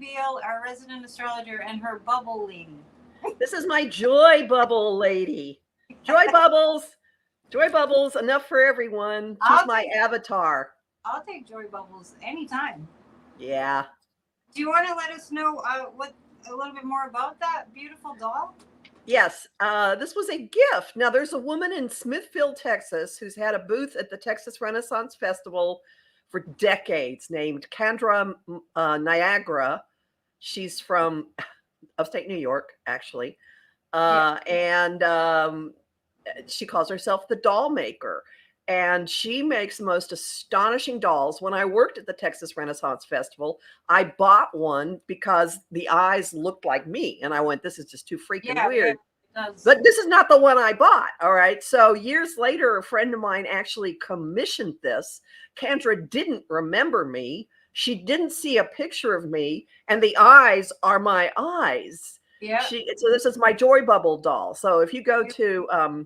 reveal our resident astrologer and her bubble lady. This is my joy bubble lady. Joy bubbles. Joy bubbles, enough for everyone. She's I'll my take avatar. I'll take joy bubbles anytime. Yeah. Do you want to let us know what a little bit more about that beautiful doll? Yes, this was a gift. Now, there's a woman in Smithfield, Texas, who's had a booth at the Texas Renaissance Festival for decades named Kendra Niagara. She's from upstate New York, actually. Yeah. And she calls herself the doll maker. And she makes the most astonishing dolls. When I worked at the Texas Renaissance Festival, I bought one because the eyes looked like me. And I went, this is just too freaking Yeah, yeah, weird. it does. But this is not the one I bought. All right. So years later, a friend of mine actually commissioned this. Kendra didn't remember me. She didn't see a picture of me, and the eyes are my eyes. Yeah. So this is my Joy Bubble doll. So if you go to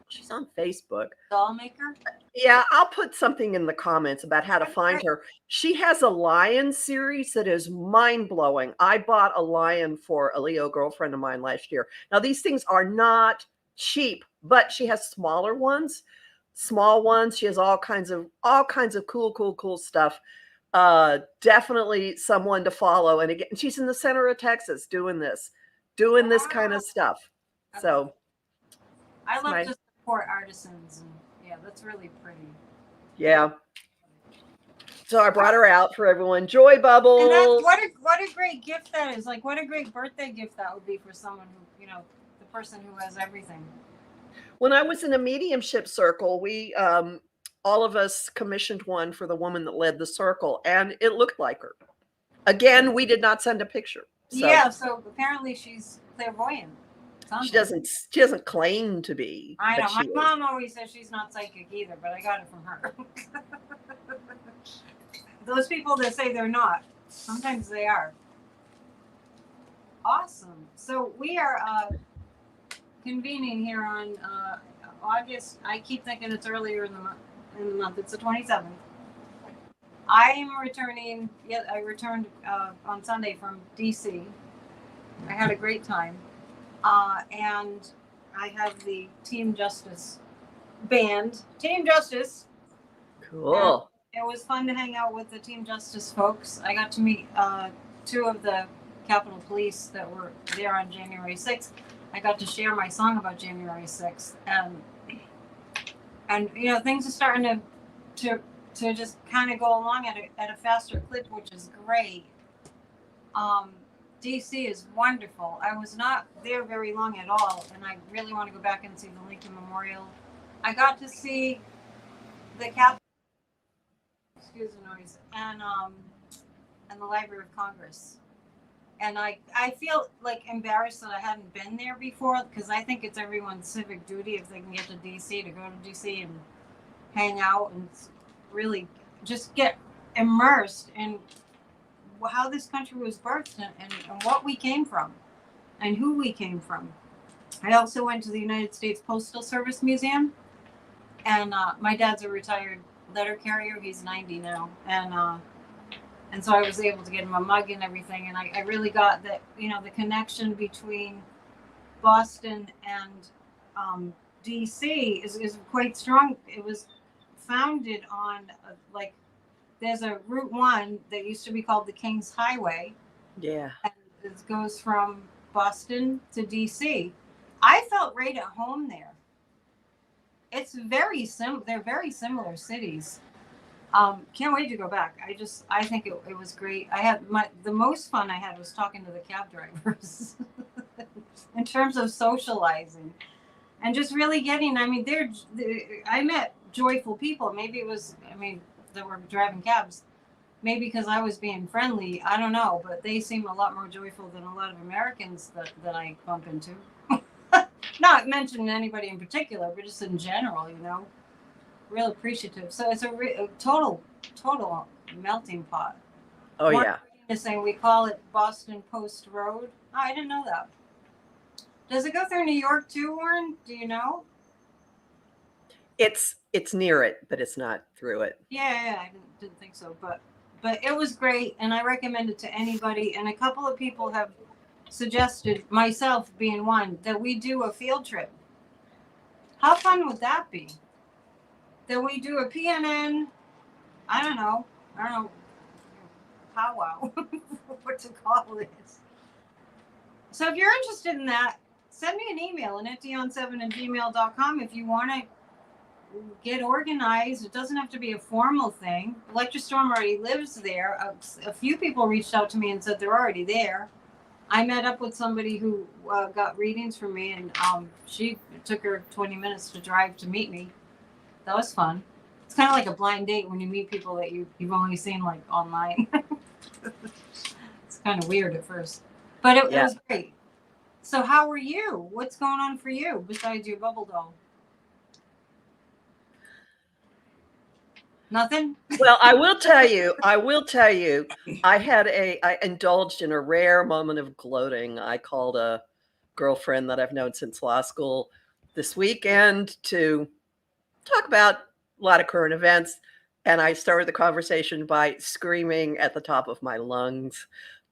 she's on Facebook. Doll maker. Yeah, I'll put something in the comments about how to find her. She has a lion series that is mind blowing. I bought a lion for a Leo girlfriend of mine last year. Now, these things are not cheap, but she has smaller ones, small ones. She has all kinds of cool stuff. Definitely someone to follow. And again, she's in the center of Texas doing this kind of stuff. So I love to support artisans, and yeah, that's really pretty. yeah. So I brought her out for everyone. Joy bubbles. And that's what a great gift that is. Like, what a great birthday gift that would be for someone who, the person who has everything. When I was in a mediumship circle, we all of us commissioned one for the woman that led the circle, and it looked like her. Again, we did not send a picture. So. Yeah, so apparently she's clairvoyant. She doesn't claim to be. I know. My mom always says she's not psychic either, but I got it from her. Those people that say they're not, sometimes they are. Awesome. So we are convening here on August. I keep thinking it's earlier in the month. It's the 27th. I am returning. Yeah, I returned on Sunday from DC. I had a great time. And I have the Team Justice band. Team Justice. Cool. It was fun to hang out with the Team Justice folks. I got to meet two of the Capitol Police that were there on January 6th. I got to share my song about January 6th. And things are starting to just kind of go along at a faster clip, which is great. DC is wonderful. I was not there very long at all, and I really want to go back and see the Lincoln Memorial. I got to see the Capitol, excuse the noise, and the Library of Congress. And I feel like embarrassed that I hadn't been there before, because I think it's everyone's civic duty, if they can get to DC, to go to DC and hang out and really just get immersed in how this country was birthed and what we came from and who we came from. I also went to the United States Postal Service Museum, and my dad's a retired letter carrier. He's 90 now, and so I was able to get him a mug and everything, and I really got that, the connection between Boston and DC is quite strong. It was founded on there's a Route 1 that used to be called the King's Highway. Yeah. And it goes from Boston to DC. I felt right at home there. It's very they're very similar cities. Can't wait to go back. I think it was great. I had the most fun I had was talking to the cab drivers in terms of socializing and just really getting, I met joyful people. Maybe it was, that were driving cabs, maybe because I was being friendly, I don't know, but they seem a lot more joyful than a lot of Americans that I bump into. Not mentioning anybody in particular, but just in general, real appreciative. So it's a total melting pot. Oh, yeah. Just saying, we call it Boston Post Road. Oh, I didn't know that. Does it go through New York too, Warren? Do you know? It's near it, but it's not through it. Yeah, I didn't think so. But but it was great, and I recommend it to anybody. And a couple of people have suggested, myself being one, that we do a field trip. How fun would that be? That we do a PNN, I don't know, powwow, what to call it. So if you're interested in that, send me an email, annetteon7@gmail.com, if you want to get organized. It doesn't have to be a formal thing. Electrostorm already lives there. A few people reached out to me and said they're already there. I met up with somebody who got readings from me, and it took her 20 minutes to drive to meet me. That was fun. It's kind of like a blind date when you meet people that you've only seen like online. It's kind of weird at first, but it was great. So how are you? What's going on for you besides your bubble doll? Nothing? Well, I will tell you, I indulged in a rare moment of gloating. I called a girlfriend that I've known since law school this weekend to talk about a lot of current events. And I started the conversation by screaming at the top of my lungs,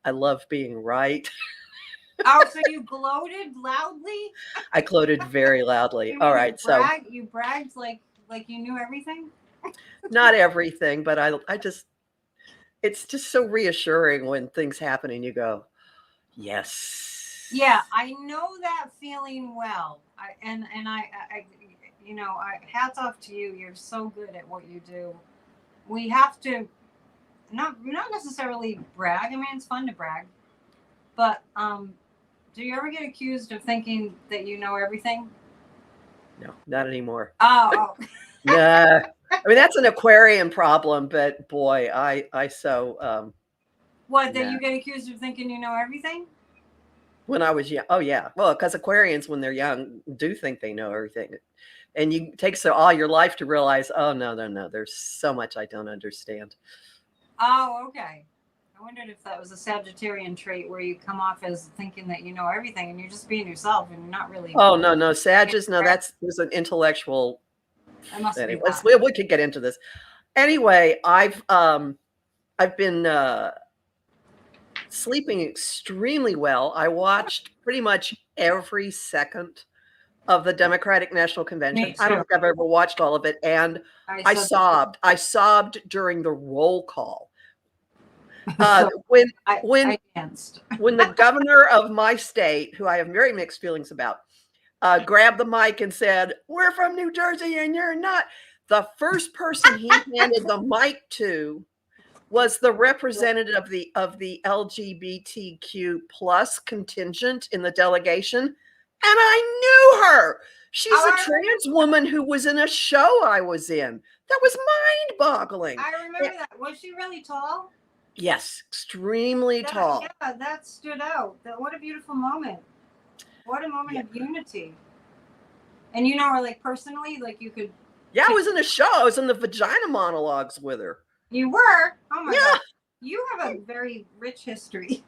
I love being right. Oh, so you gloated loudly? I gloated very loudly. All right. You bragged like you knew everything? Not everything, but it's just so reassuring when things happen and you go, yes. Yeah, I know that feeling well. Hats off to you. You're so good at what you do. We have to not necessarily brag. I mean, it's fun to brag, but do you ever get accused of thinking that you know everything? No, not anymore. Oh. Nah. I mean, that's an Aquarian problem, but boy, I so what, that you get accused of thinking you know everything? When I was young. Oh yeah. Well, because Aquarians, when they're young, do think they know everything. And it takes all your life to realize, oh no, there's so much I don't understand. Oh, okay. I wondered if that was a Sagittarian trait where you come off as thinking that you know everything and you're just being yourself and you're not really. Oh no, Sagittarius, no, there's an intellectual. Anyways, we could get into this. Anyway, I've been sleeping extremely well. I watched pretty much every second of the Democratic National Convention. I don't think I've ever watched all of it, and I sobbed. I sobbed during the roll call. When the governor of my state, who I have very mixed feelings about, grabbed the mic and said, "We're from New Jersey and you're not." The first person he handed the mic to was the representative of the LGBTQ plus contingent in the delegation. And I knew her. She's a trans woman who was in a show I was in. That was mind-boggling. I remember that. Was she really tall? Yes, extremely tall. Yeah, that stood out. What a beautiful moment. What a moment of unity. And you know her like personally? Like you could. Yeah, I was in a show. I was in the vagina monologues with her. You were? Oh my God. You have a very rich history.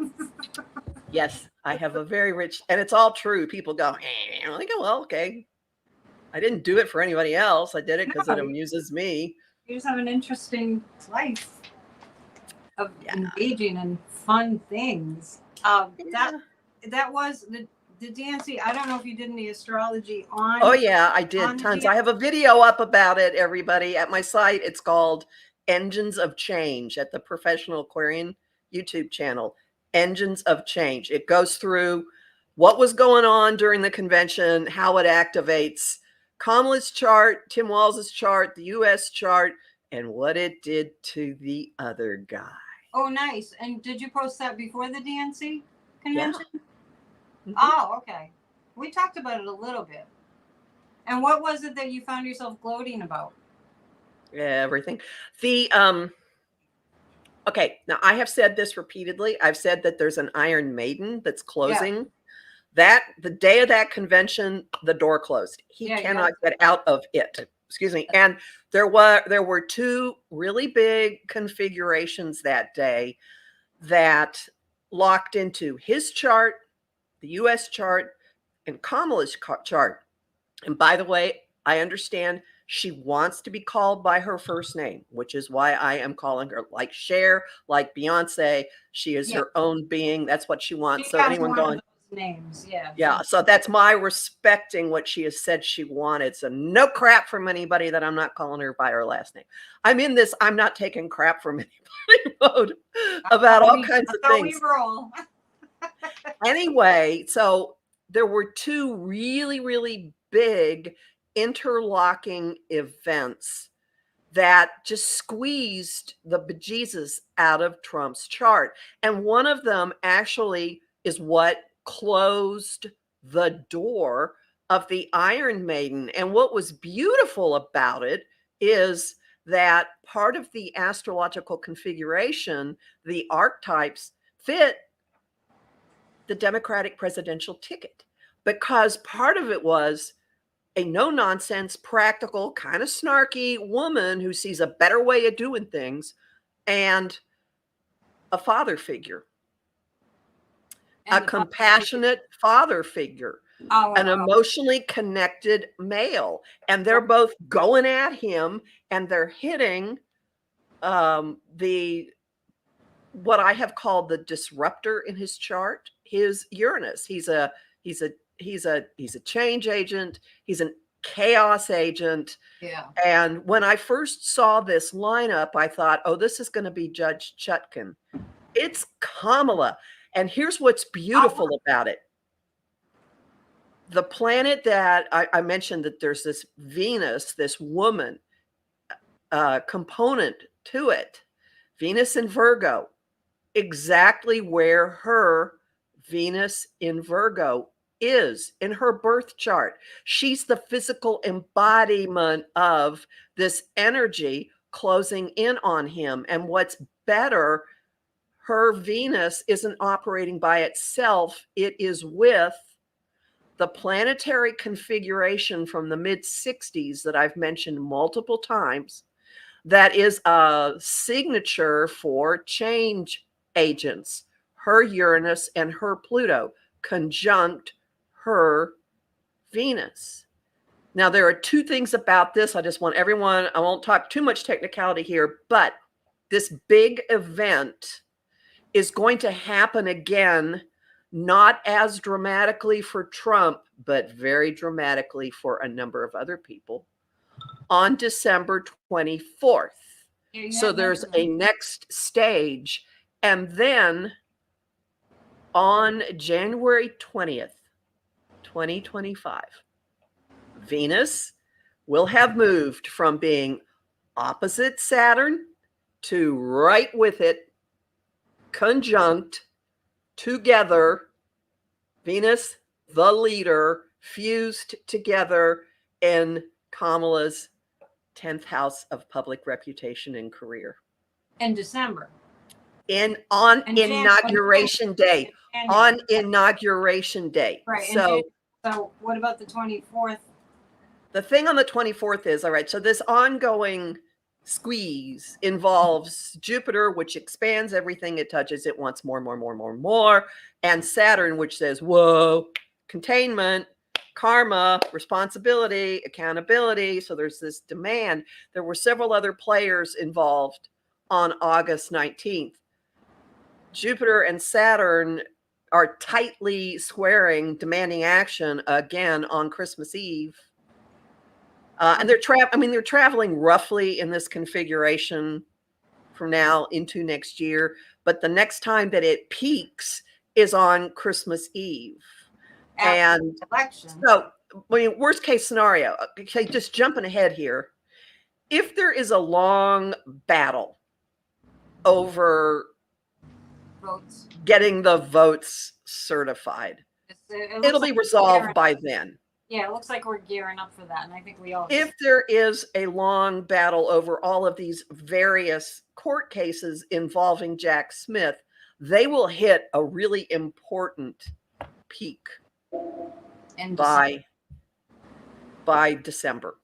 Yes, I have a very rich, and it's all true. People go, I go, well, okay. I didn't do it for anybody else. I did it because it amuses me. You just have an interesting life of engaging in fun things. That was the DNC. I don't know if you did any astrology on. Oh yeah, I did tons. I have a video up about it, everybody, at my site. It's called Engines of Change at the Professional Aquarian YouTube channel. Engines of Change. It goes through what was going on during the convention, how it activates Kamala's chart, Tim Walls's chart, the US chart, and what it did to the other guy. Oh, nice. And did you post that before the DNC convention? Yeah. Mm-hmm. Oh, okay. We talked about it a little bit. And what was it that you found yourself gloating about? Everything. Okay, now I have said this repeatedly. I've said that there's an Iron Maiden that's closing. That the day of that convention, the door closed. He cannot get out of it. Excuse me. And there were two really big configurations that day that locked into his chart, the US chart, and Kamala's chart. And by the way, I understand She wants to be called by her first name, which is why I am calling her like Cher, like Beyonce. She is Yeah. her own being. That's what she wants. She So has anyone one of going, those names, yeah. yeah, so that's my respecting what she has said she wanted. So no crap from anybody that I'm not calling her by her last name. I'm in this I'm not taking crap from anybody mode about all kinds of That's how things. we roll. Anyway, so there were two really, really big interlocking events that just squeezed the bejesus out of Trump's chart. And one of them actually is what closed the door of the Iron Maiden. And what was beautiful about it is that part of the astrological configuration, the archetypes fit the Democratic presidential ticket, because part of it was a no nonsense, practical, kind of snarky woman who sees a better way of doing things, and a father figure, a compassionate father figure, an emotionally connected male. And they're both going at him, and they're hitting the what I have called the disruptor in his chart, his Uranus. He's a change agent. He's a chaos agent. Yeah. And when I first saw this lineup, I thought, oh, this is going to be Judge Chutkan. It's Kamala. And here's what's beautiful about it. The planet that I mentioned, that there's this Venus, this woman component to it, Venus in Virgo, exactly where her Venus in Virgo is in her birth chart. She's the physical embodiment of this energy closing in on him. And what's better, her Venus isn't operating by itself. It is with the planetary configuration from the mid 60s that I've mentioned multiple times. That is a signature for change agents, her Uranus and her Pluto conjunct her Venus. Now, there are two things about this. I just want everyone, I won't talk too much technicality here, but this big event is going to happen again, not as dramatically for Trump, but very dramatically for a number of other people, on December 24th. So there's a next stage. And then on January 20th, 2025, Venus will have moved from being opposite Saturn to right with it, conjunct, together, Venus, the leader, fused together in Kamala's 10th house of public reputation and career. In December. On inauguration day. On inauguration day. Right. So what about the 24th? The thing on the 24th is, all right, so this ongoing squeeze involves Jupiter, which expands everything it touches. It wants more, more, more, more, more. And Saturn, which says, whoa, containment, karma, responsibility, accountability. So there's this demand. There were several other players involved on August 19th. Jupiter and Saturn are tightly squaring, demanding action again on Christmas Eve. And they're traveling roughly in this configuration from now into next year. But the next time that it peaks is on Christmas Eve. And election. So, worst case scenario, okay, just jumping ahead here. If there is a long battle over votes, getting the votes certified, it'll be resolved by then. Yeah, it looks like we're gearing up for that, and I think we all. If there is a long battle over all of these various court cases involving Jack Smith, they will hit a really important peak by December.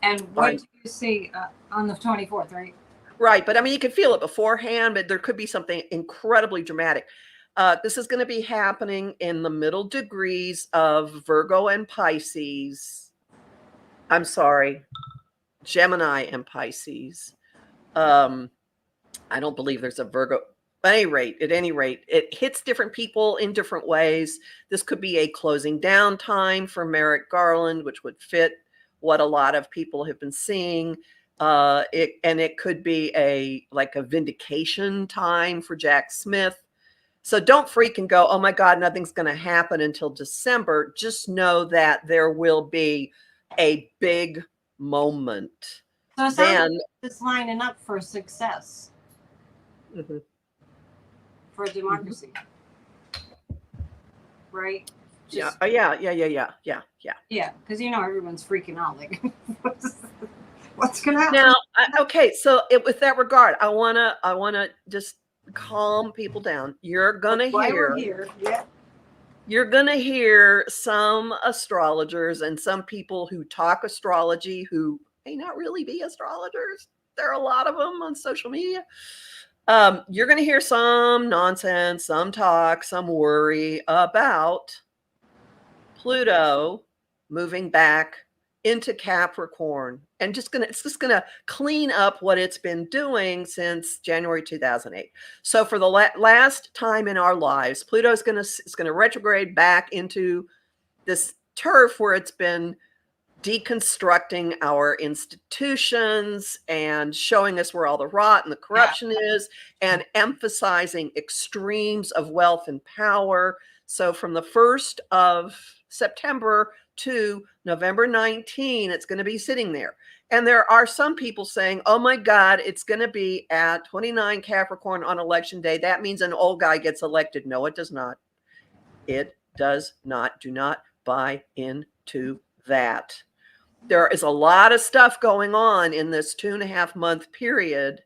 And what do you see on the 24th, right? Right, but you can feel it beforehand, but there could be something incredibly dramatic. This is going to be happening in the middle degrees of Virgo and Pisces. I'm sorry. Gemini and Pisces. I don't believe there's a Virgo. At any rate, it hits different people in different ways. This could be a closing down time for Merrick Garland, which would fit what a lot of people have been seeing. It could be a vindication time for Jack Smith. So don't freak and go, oh my God, nothing's going to happen until December. Just know that there will be a big moment. So it sounds like it's lining up for success. Mm-hmm. For democracy. Mm-hmm. Right? Yeah, because everyone's freaking out, like what's gonna happen now. Okay, so with that regard, I wanna just calm people down. You're gonna you're gonna hear some astrologers and some people who talk astrology who may not really be astrologers. There are a lot of them on social media. You're going to hear some nonsense, some talk, some worry about Pluto moving back into Capricorn, and it's just going to clean up what it's been doing since January 2008. So for the last time in our lives, Pluto is going to retrograde back into this turf where it's been deconstructing our institutions and showing us where all the rot and the corruption is, and emphasizing extremes of wealth and power. So from the 1st of September to November 19, it's going to be sitting there. And there are some people saying, oh my God, it's going to be at 29 Capricorn on election day. That means an old guy gets elected. No, it does not. It does not. Do not buy into that. There is a lot of stuff going on in this 2.5 month period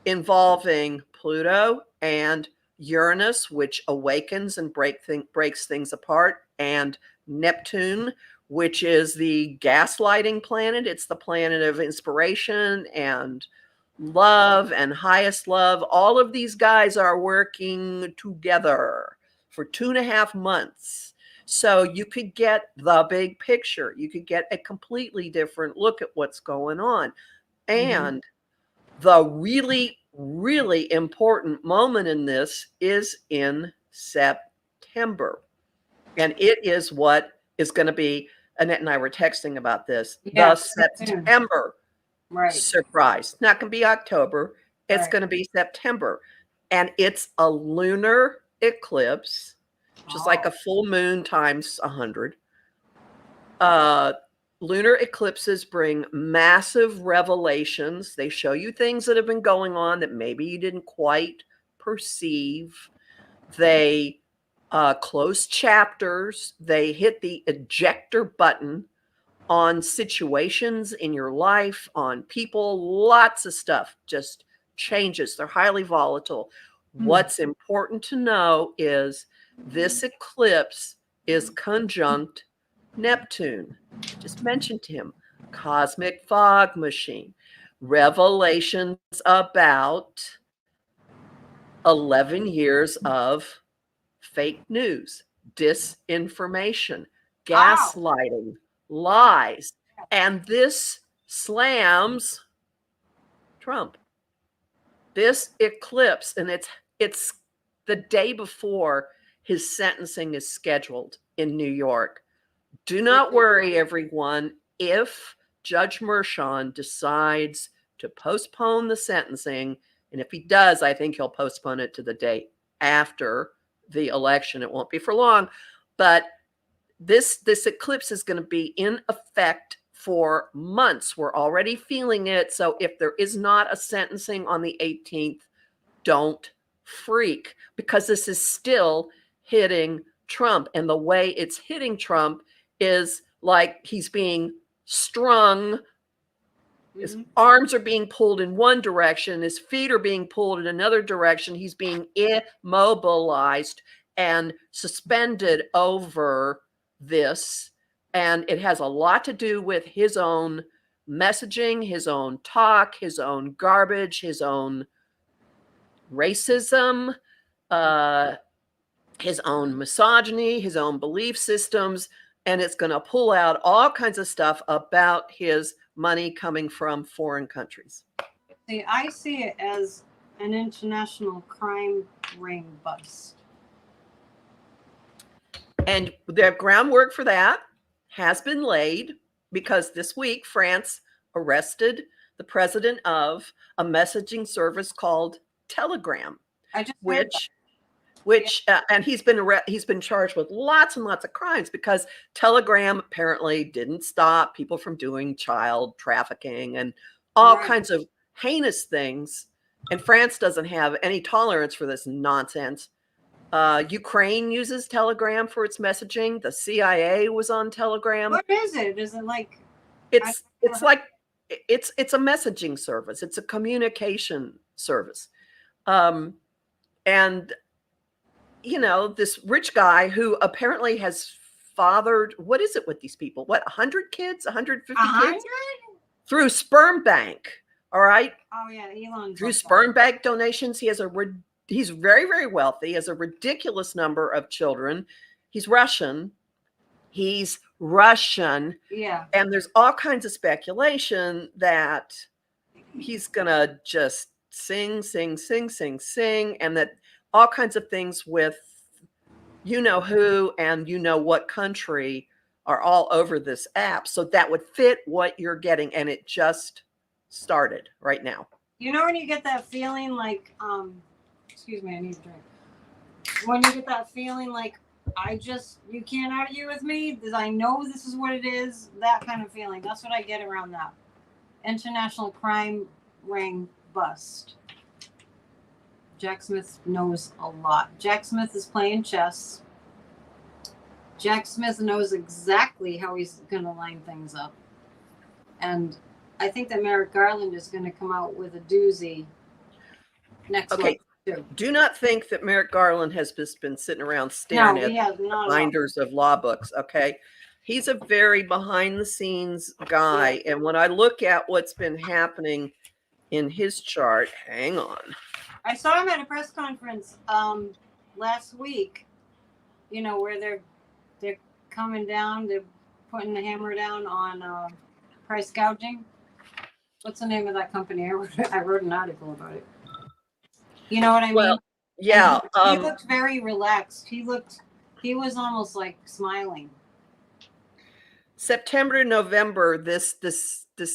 involving Pluto and Uranus, which awakens and breaks things apart, and Neptune, which is the gaslighting planet. It's the planet of inspiration and love and highest love. All of these guys are working together for 2.5 months. So you could get the big picture. You could get a completely different look at what's going on. And the really, really important moment in this is in September. And it is what is going to be, Annette and I were texting about this, the September surprise. Not going to be October. It's going to be September. And it's a lunar eclipse, just like a full moon times 100. Lunar eclipses bring massive revelations. They show you things that have been going on that maybe you didn't quite perceive. They close chapters. They hit the ejector button on situations in your life, on people, lots of stuff just changes. They're highly volatile. What's important to know is this eclipse is conjunct Neptune. Just mentioned him. Cosmic fog machine. Revelations about 11 years of fake news, disinformation, gaslighting, lies. And this slams Trump. This eclipse, and it's the day before his sentencing is scheduled in New York. Do not worry, everyone. If Judge Mershon decides to postpone the sentencing, and if he does, I think he'll postpone it to the day after the election. It won't be for long, but this eclipse is going to be in effect for months. We're already feeling it. So if there is not a sentencing on the 18th, don't freak, because this is still hitting Trump. And the way it's hitting Trump is like he's being strung. His arms are being pulled in one direction. His feet are being pulled in another direction. He's being immobilized and suspended over this. And it has a lot to do with his own messaging, his own talk, his own garbage, his own racism, his own misogyny, his own belief systems. And it's going to pull out all kinds of stuff about his money coming from foreign countries. See, I see it as an international crime ring bust. And the groundwork for that has been laid because this week France arrested the president of a messaging service called Telegram, I just heard and he's been charged with lots and lots of crimes because Telegram apparently didn't stop people from doing child trafficking and all kinds of heinous things. And France doesn't have any tolerance for this nonsense. Ukraine uses Telegram for its messaging. The CIA was on Telegram. What is it? Is it like it's a messaging service. It's a communication service. And you know, this rich guy who apparently has fathered, what is it with these people? What, 100 kids, 150 kids? Through sperm bank. All right. Oh yeah, Elon. Through sperm bank donations, he's very, very wealthy. He has a ridiculous number of children. He's Russian. Yeah. And there's all kinds of speculation that he's gonna just sing, and that all kinds of things with you know who and you know what country are all over this app. So that would fit what you're getting. And it just started right now. You know when you get that feeling like, excuse me, I need a drink. When you get that feeling like, you can't argue with me because I know this is what it is, that kind of feeling. That's what I get around that. International crime ring bust. Jack Smith knows a lot. Jack Smith is playing chess. Jack Smith knows exactly how he's going to line things up. And I think that Merrick Garland is going to come out with a doozy next month. Too. Do not think that Merrick Garland has just been sitting around staring at binders of law books. Okay. He's a very behind the scenes guy. And when I look at what's been happening in his chart, hang on. I saw him at a press conference last week, you know, where they're coming down, they're putting the hammer down on price gouging. What's the name of that company? I wrote an article about it. You know what I mean? Well, yeah. He looked very relaxed. He was almost like smiling. September to November, this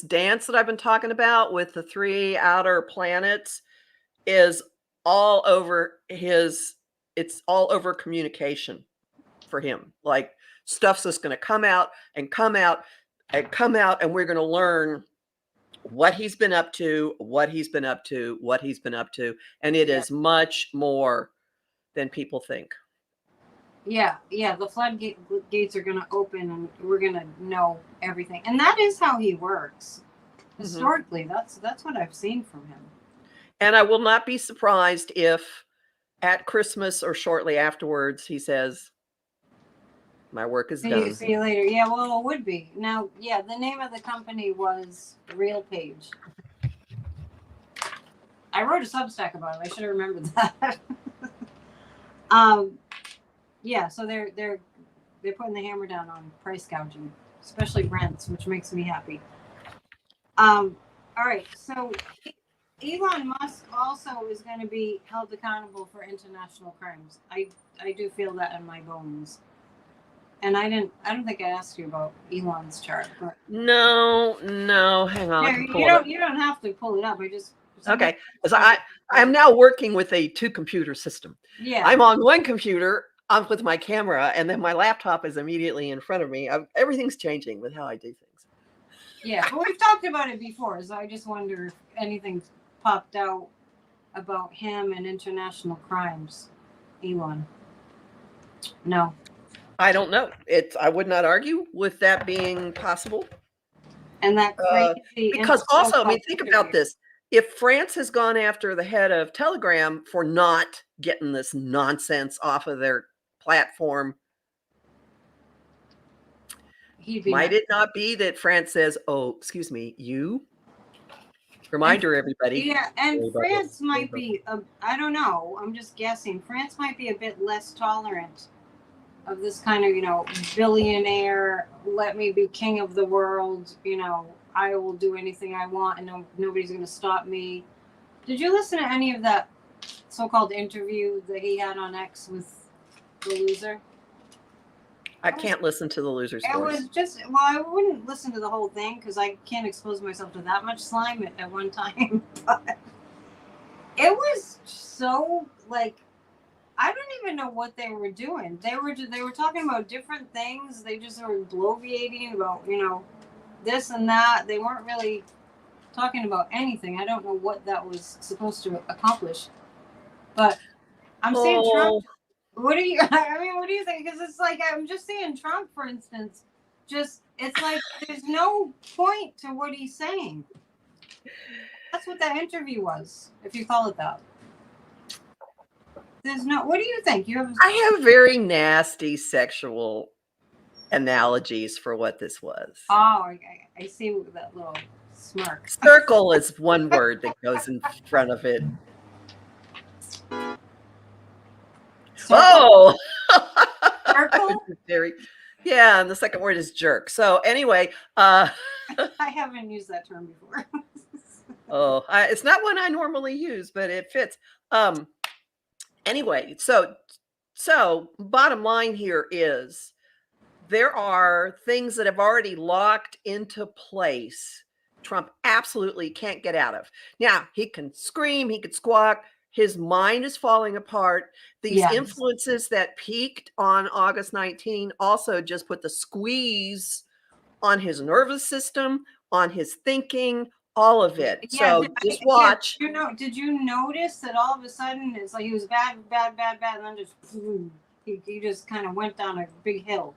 dance that I've been talking about with the 3 outer planets is all over it's all over communication for him. Like stuff's just going to come out, and we're going to learn what he's been up to. And it is much more than people think. Yeah. The floodgates are going to open and we're going to know everything. And that is how he works. Historically, that's what I've seen from him. And I will not be surprised if at Christmas or shortly afterwards, he says, my work is done. See you later. Yeah, well, it would be. Now, yeah, the name of the company was Real Page. I wrote a Substack about it. I should have remembered that. Yeah, so they're putting the hammer down on price gouging, especially Brent's, which makes me happy. All right, so Elon Musk also is going to be held accountable for international crimes. I do feel that in my bones. And I don't think I asked you about Elon's chart. But no, hang on. Yeah, you don't have to pull it up. Okay, because I'm now working with a 2-computer system. Yeah, I'm on one computer. I'm with my camera, and then my laptop is immediately in front of me. Everything's changing with how I do things. Yeah, but we've talked about it before, so I just wonder if anything popped out about him and international crimes. Elon. No. I don't know. I would not argue with that being possible. And that crazy. Because also, I mean, think about this. If France has gone after the head of Telegram for not getting this nonsense off of their platform, might it not be that France says, oh, excuse me, you? Reminder, everybody. Yeah, and France might be, I don't know, I'm just guessing. France might be a bit less tolerant of this kind of, billionaire, let me be king of the world, I will do anything I want and nobody's going to stop me. Did you listen to any of that so-called interview that he had on X with the loser? I can't listen to the loser's It voice. was just, well, I wouldn't listen to the whole thing because I can't expose myself to that much slime at one time. But it was so, like, I don't even know what they were doing. They were talking about different things. They just were bloviating about, this and that. They weren't really talking about anything. I don't know what that was supposed to accomplish. But I'm seeing Trump. What do you? I mean, what do you think? Because it's like I'm just seeing Trump, for instance. Just it's like there's no point to what he's saying. That's what that interview was, if you call it that. There's no. What do you think? I have very nasty sexual analogies for what this was. Oh, I see that little smirk. Circle is one word that goes in front of it. Oh, circle. Yeah, and the second word is jerk. So anyway, I haven't used that term before. It's not one I normally use, but it fits. Anyway, so bottom line here is there are things that have already locked into place. Trump absolutely can't get out of. Now, he can scream, he could squawk. His mind is falling apart. These influences that peaked on August 19 also just put the squeeze on his nervous system, on his thinking, all of it. Yeah, so just watch. Did you notice that all of a sudden it's like he was bad, and then just he just kind of went down a big hill.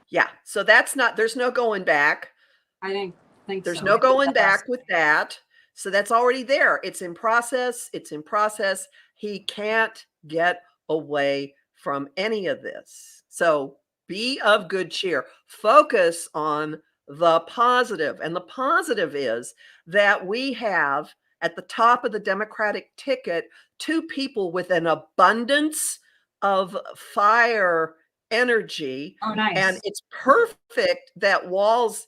Yeah, so there's no going back. I didn't think there's no going back with that. So that's already there. It's in process. He can't get away from any of this. So be of good cheer. Focus on the positive. And the positive is that we have at the top of the Democratic ticket 2 people with an abundance of fire energy. Oh, nice. And it's perfect that Walz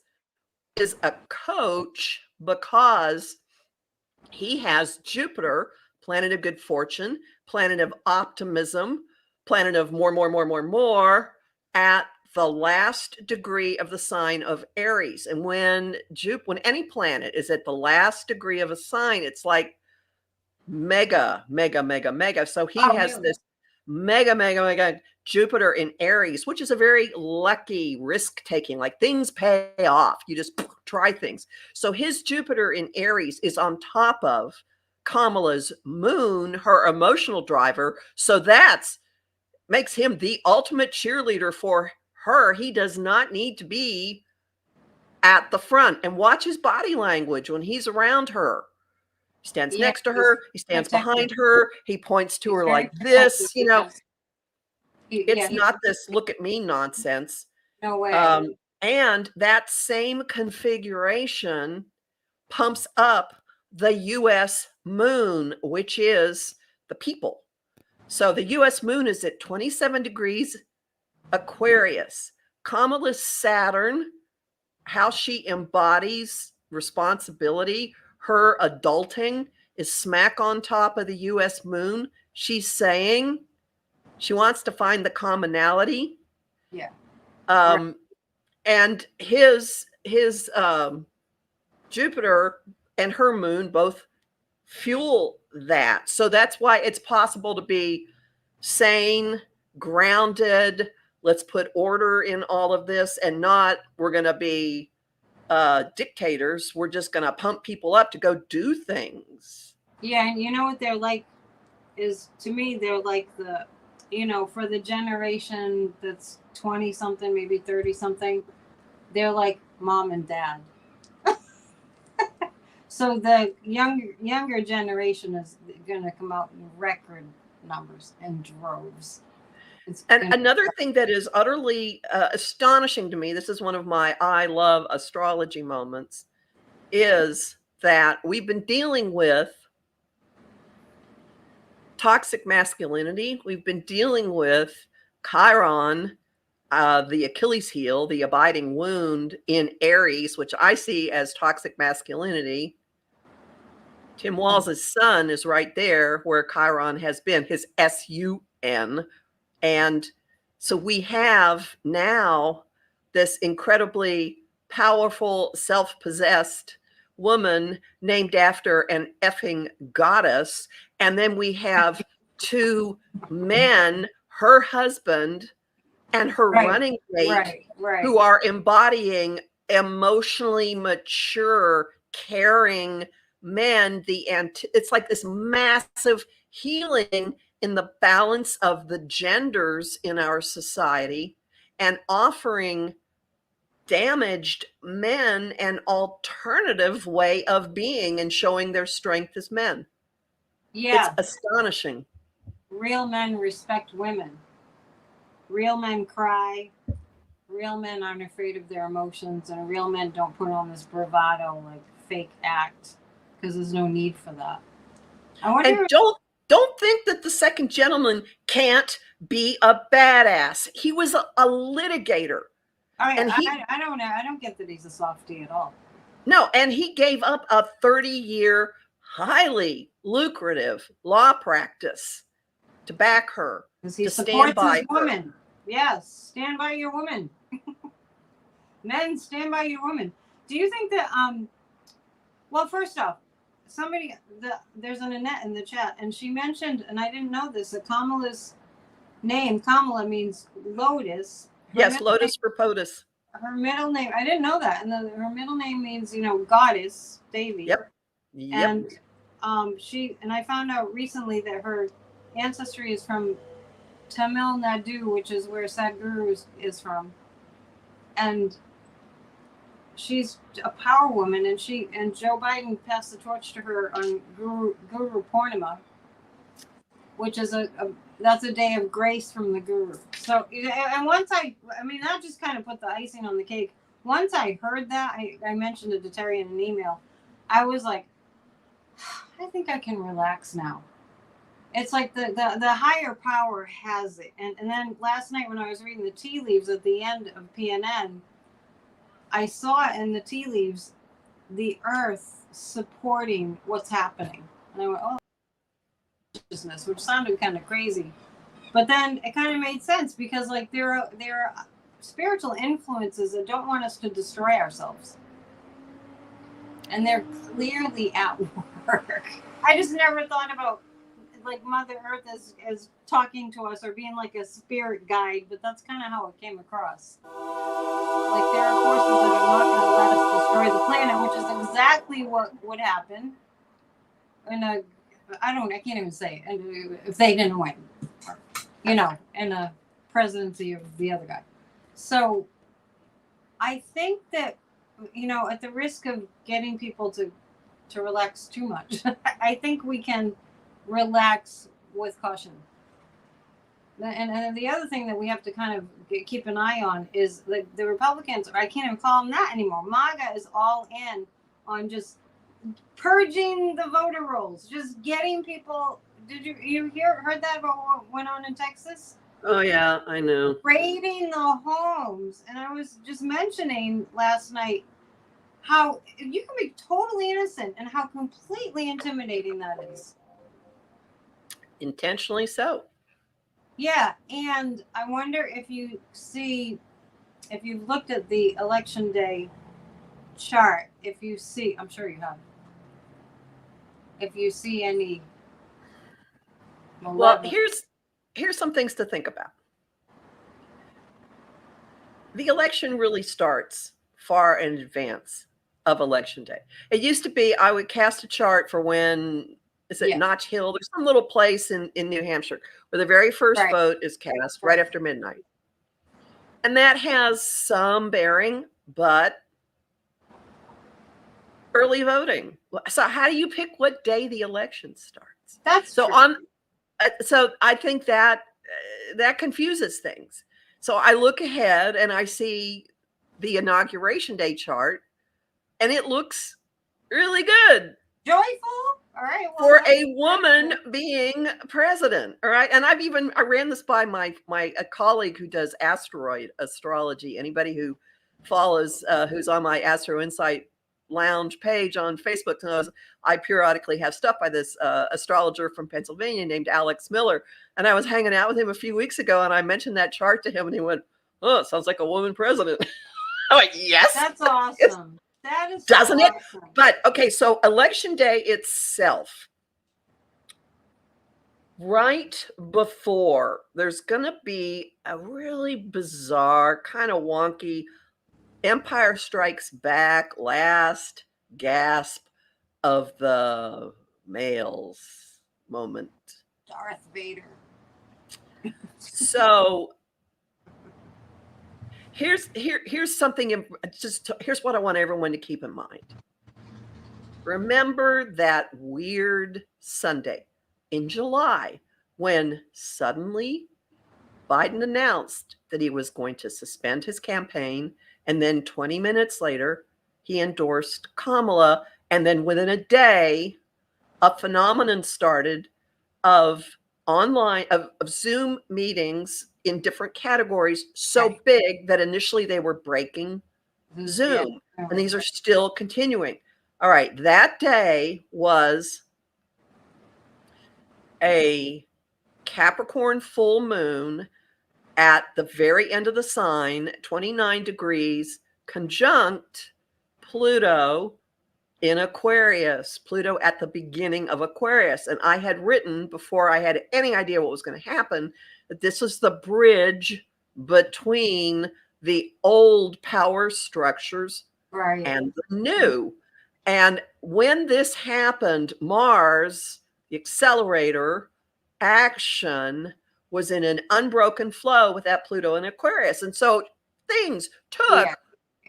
is a coach because he has Jupiter, planet of good fortune, planet of optimism, planet of more at the last degree of the sign of Aries. And when any planet is at the last degree of a sign, it's like mega. So he has this mega Jupiter in Aries, which is a very lucky risk-taking, like things pay off. You just try things. So his Jupiter in Aries is on top of Kamala's moon, her emotional driver. So that's makes him the ultimate cheerleader for her. He does not need to be at the front. And watch his body language when he's around her. He stands next to her. He stands behind her. He points to her like this, It's not this look at me nonsense. No way. And that same configuration pumps up the U.S. moon, which is the people. So the U.S. moon is at 27 degrees Aquarius. Kamala's Saturn, how she embodies responsibility, her adulting is smack on top of the U.S. moon. She's saying she wants to find the commonality. Yeah. And his Jupiter and her moon both fuel that. So that's why it's possible to be sane, grounded. Let's put order in all of this and not we're going to be dictators. We're just going to pump people up to go do things. Yeah. And you know what they're like is, to me, they're like the, for the generation that's 20 something, maybe 30 something, they're like mom and dad. So the younger generation is going to come out in record numbers and droves. And another thing that is utterly astonishing to me, this is one of my I love astrology moments, is that we've been dealing with toxic masculinity. We've been dealing with Chiron the Achilles heel, the abiding wound in Aries, which I see as toxic masculinity. Tim Walls' sun is right there where Chiron has been, his sun. And so we have now this incredibly powerful, self-possessed woman named after an effing goddess. And then we have two men, her husband and her running mate, who are embodying emotionally mature, caring men. It's like this massive healing in the balance of the genders in our society, and offering damaged men an alternative way of being and showing their strength as men. Yeah. It's astonishing. Real men respect women. Real men cry. Real men aren't afraid of their emotions, and real men don't put on this bravado, like fake act, because there's no need for that. I wonder. And don't think that the second gentleman can't be a badass. He was a litigator. I don't know. I don't get that he's a softie at all. No, and he gave up a 30-year, highly lucrative law practice to back her. Because he supports his woman. Yes, stand by your woman. Men, stand by your woman. Do you think that, well, first off, there's an Annette in the chat, and she mentioned, and I didn't know this, that Kamala's name, Kamala means lotus. Yes, lotus for POTUS. Her middle name, I didn't know that. And her middle name means, goddess, Devi. Yep. And I found out recently that her ancestry is from Tamil Nadu, which is where Sadhguru is from. And she's a power woman, and Joe Biden passed the torch to her on Guru Purnima, which is that's a day of grace from the Guru. So, and once that just kind of put the icing on the cake. Once I heard that, I mentioned it to Terry in an email. I was like, I think I can relax now. It's like the higher power has it. And then last night when I was reading the tea leaves at the end of PNN, I saw in the tea leaves the earth supporting what's happening. And I went, oh, which sounded kind of crazy. But then it kind of made sense, because like there are spiritual influences that don't want us to destroy ourselves. And they're clearly at work. I just never thought about like Mother Earth as talking to us or being like a spirit guide, but that's kind of how it came across. Like there are forces that are not going to let us destroy the planet, which is exactly what would happen I can't even say it, if they didn't win, in a presidency of the other guy. So I think that, at the risk of getting people to relax too much, I think we can relax with caution. And the other thing that we have to kind of keep an eye on is the Republicans, or I can't even call them that anymore. MAGA is all in on just purging the voter rolls, just getting people. Did you heard that about what went on in Texas? Oh yeah, I know. Raiding the homes. And I was just mentioning last night how you can be totally innocent and how completely intimidating that is. Intentionally so. Yeah, and I wonder if you've looked at the election day chart, I'm sure you have. If you see any. Well, here's some things to think about. The election really starts far in advance of election day. It used to be I would cast a chart for when, is it Notch Hill? There's some little place in New Hampshire where the very first vote is cast right after midnight. And that has some bearing, but early voting. So how do you pick what day the election starts? That's so true. So I think that confuses things. So I look ahead and I see the inauguration day chart, and it looks really good. Joyful. All right. Well, for a woman being president. All right. And I ran this by a colleague who does astrology. Anybody who follows, who's on my Astro Insight Lounge page on Facebook knows I periodically have stuff by this astrologer from Pennsylvania named Alex Miller. And I was hanging out with him a few weeks ago and I mentioned that chart to him and he went, "Oh, it sounds like a woman president." I'm like, yes. That's awesome. That is Doesn't so it? awesome. But okay, so election day itself, right before, there's going to be a really bizarre, kind of wonky Empire Strikes Back last gasp of the males moment. Darth Vader. So here's something, here's what I want everyone to keep in mind. Remember that weird Sunday in July when suddenly Biden announced that he was going to suspend his campaign, and then 20 minutes later, he endorsed Kamala, and then within a day, a phenomenon started of Zoom meetings in different categories so big that initially they were breaking Zoom, and these are still continuing. All right, that day was a Capricorn full moon at the very end of the sign, 29 degrees, conjunct Pluto in Aquarius, Pluto at the beginning of Aquarius. And I had written before I had any idea what was going to happen that this was the bridge between the old power structures and the new. And when this happened, Mars, the accelerator action, was in an unbroken flow with that Pluto in Aquarius. And so things took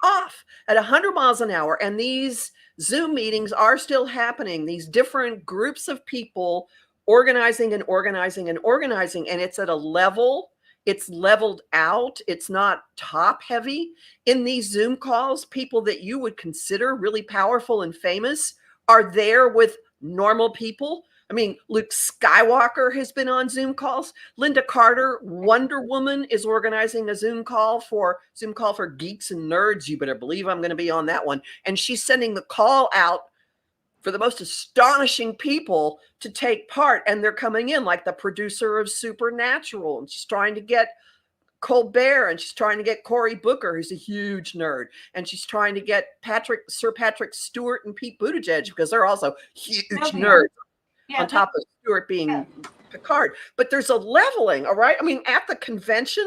off at 100 miles an hour. And these Zoom meetings are still happening. These different groups of people organizing and organizing and organizing. And it's at a level, it's leveled out. It's not top heavy. In these Zoom calls, people that you would consider really powerful and famous are there with normal people. I mean, Luke Skywalker has been on Zoom calls. Linda Carter, Wonder Woman, is organizing a Zoom call for geeks and nerds. You better believe I'm going to be on that one. And she's sending the call out for the most astonishing people to take part. And they're coming in like the producer of Supernatural. And she's trying to get Colbert, and she's trying to get Cory Booker, who's a huge nerd. And she's trying to get Sir Patrick Stewart and Pete Buttigieg, because they're also huge nerds. On top of Stewart being Picard. But there's a leveling, all right? I mean, at the convention,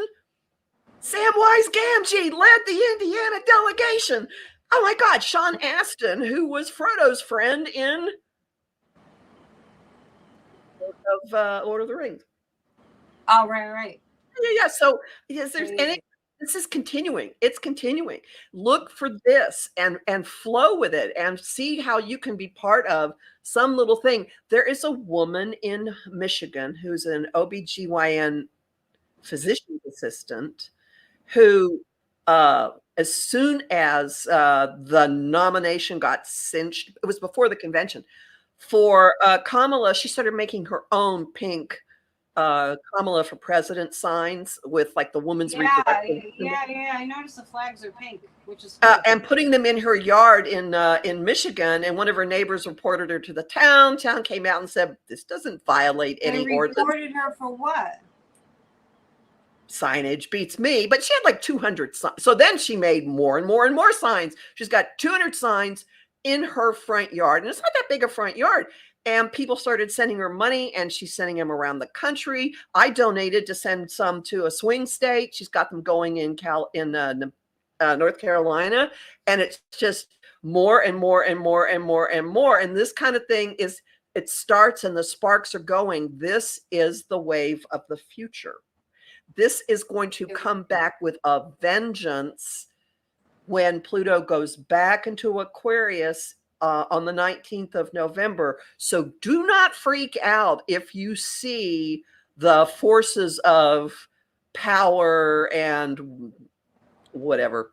Samwise Gamgee led the Indiana delegation. Oh my God, Sean Astin, who was Frodo's friend in Lord of the Rings. Oh, right. Yeah. So yes, there's any. This is continuing. It's continuing. Look for this and flow with it and see how you can be part of some little thing. There is a woman in Michigan who's an OBGYN physician assistant who, as soon as the nomination got cinched, it was before the convention, for Kamala, she started making her own pink Kamala for president signs with like the woman's reproductive. Yeah. I noticed the flags are pink, which is cool. And putting them in her yard in Michigan. And one of her neighbors reported her to the town. Town came out and said, "This doesn't violate any ordinance." Reported her for what? Signage beats me, but she had like 200 signs. So then she made more and more and more signs. She's got 200 signs in her front yard, and it's not that big a front yard. And people started sending her money, and she's sending them around the country. I donated to send some to a swing state. She's got them going in North Carolina, and it's just more and more and more and more and more. And this kind of thing it starts and the sparks are going. This is the wave of the future. This is going to come back with a vengeance when Pluto goes back into Aquarius on the 19th of November. So do not freak out if you see the forces of power and whatever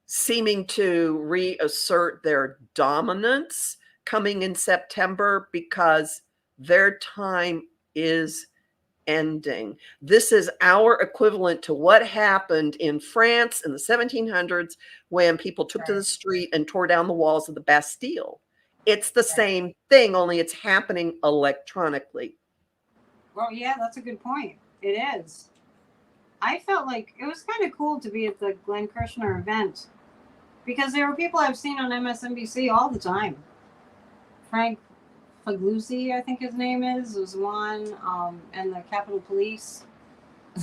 seeming to reassert their dominance coming in September, because Their time is ending. This is our equivalent to what happened in France in the 1700s when people took to the street and tore down the walls of the Bastille. It's the same thing, only it's happening electronically. Well, yeah, that's a good point. It is. I felt like it was kind of cool to be at the Glenn Kirshner event because there were people I've seen on MSNBC all the time. Frank Fagluzzi, I think his name is, was one, and the Capitol Police.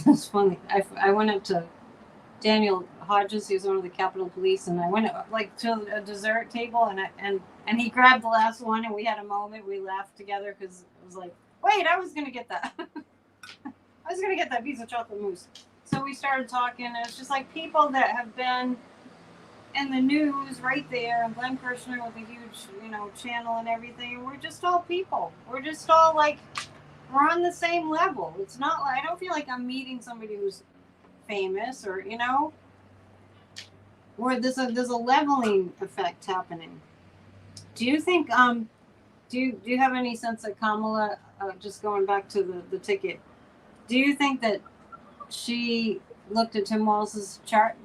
It's funny. I went up to Daniel Hodges, he was one of the Capitol Police, and I went like to a dessert table, and he grabbed the last one, and we had a moment. We laughed together because it was like, wait, I was gonna get that. I was gonna get that piece of chocolate mousse. So we started talking, and it's just like people that have been in the news right there, and Glenn Kirshner with a huge, channel and everything. And we're just all people. We're just all like, we're on the same level. It's not like, I don't feel like I'm meeting somebody who's famous or, where there's a leveling effect happening. Do you think, do you have any sense that Kamala, just going back to the ticket, do you think that she looked at Tim Walz's chart?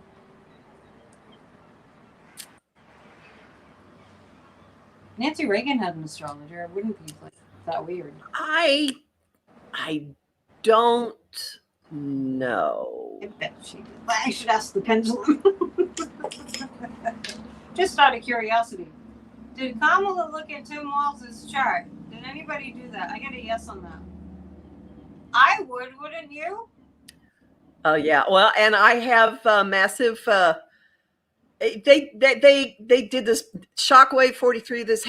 Nancy Reagan had an astrologer. It wouldn't be like that weird. I don't know. I bet she did. But I should ask the pendulum. Just out of curiosity. Did Kamala look at Tim Walz's chart? Did anybody do that? I get a yes on that. I would, wouldn't you? Oh yeah. Well, and I have massive. They did this Shockwave 43. This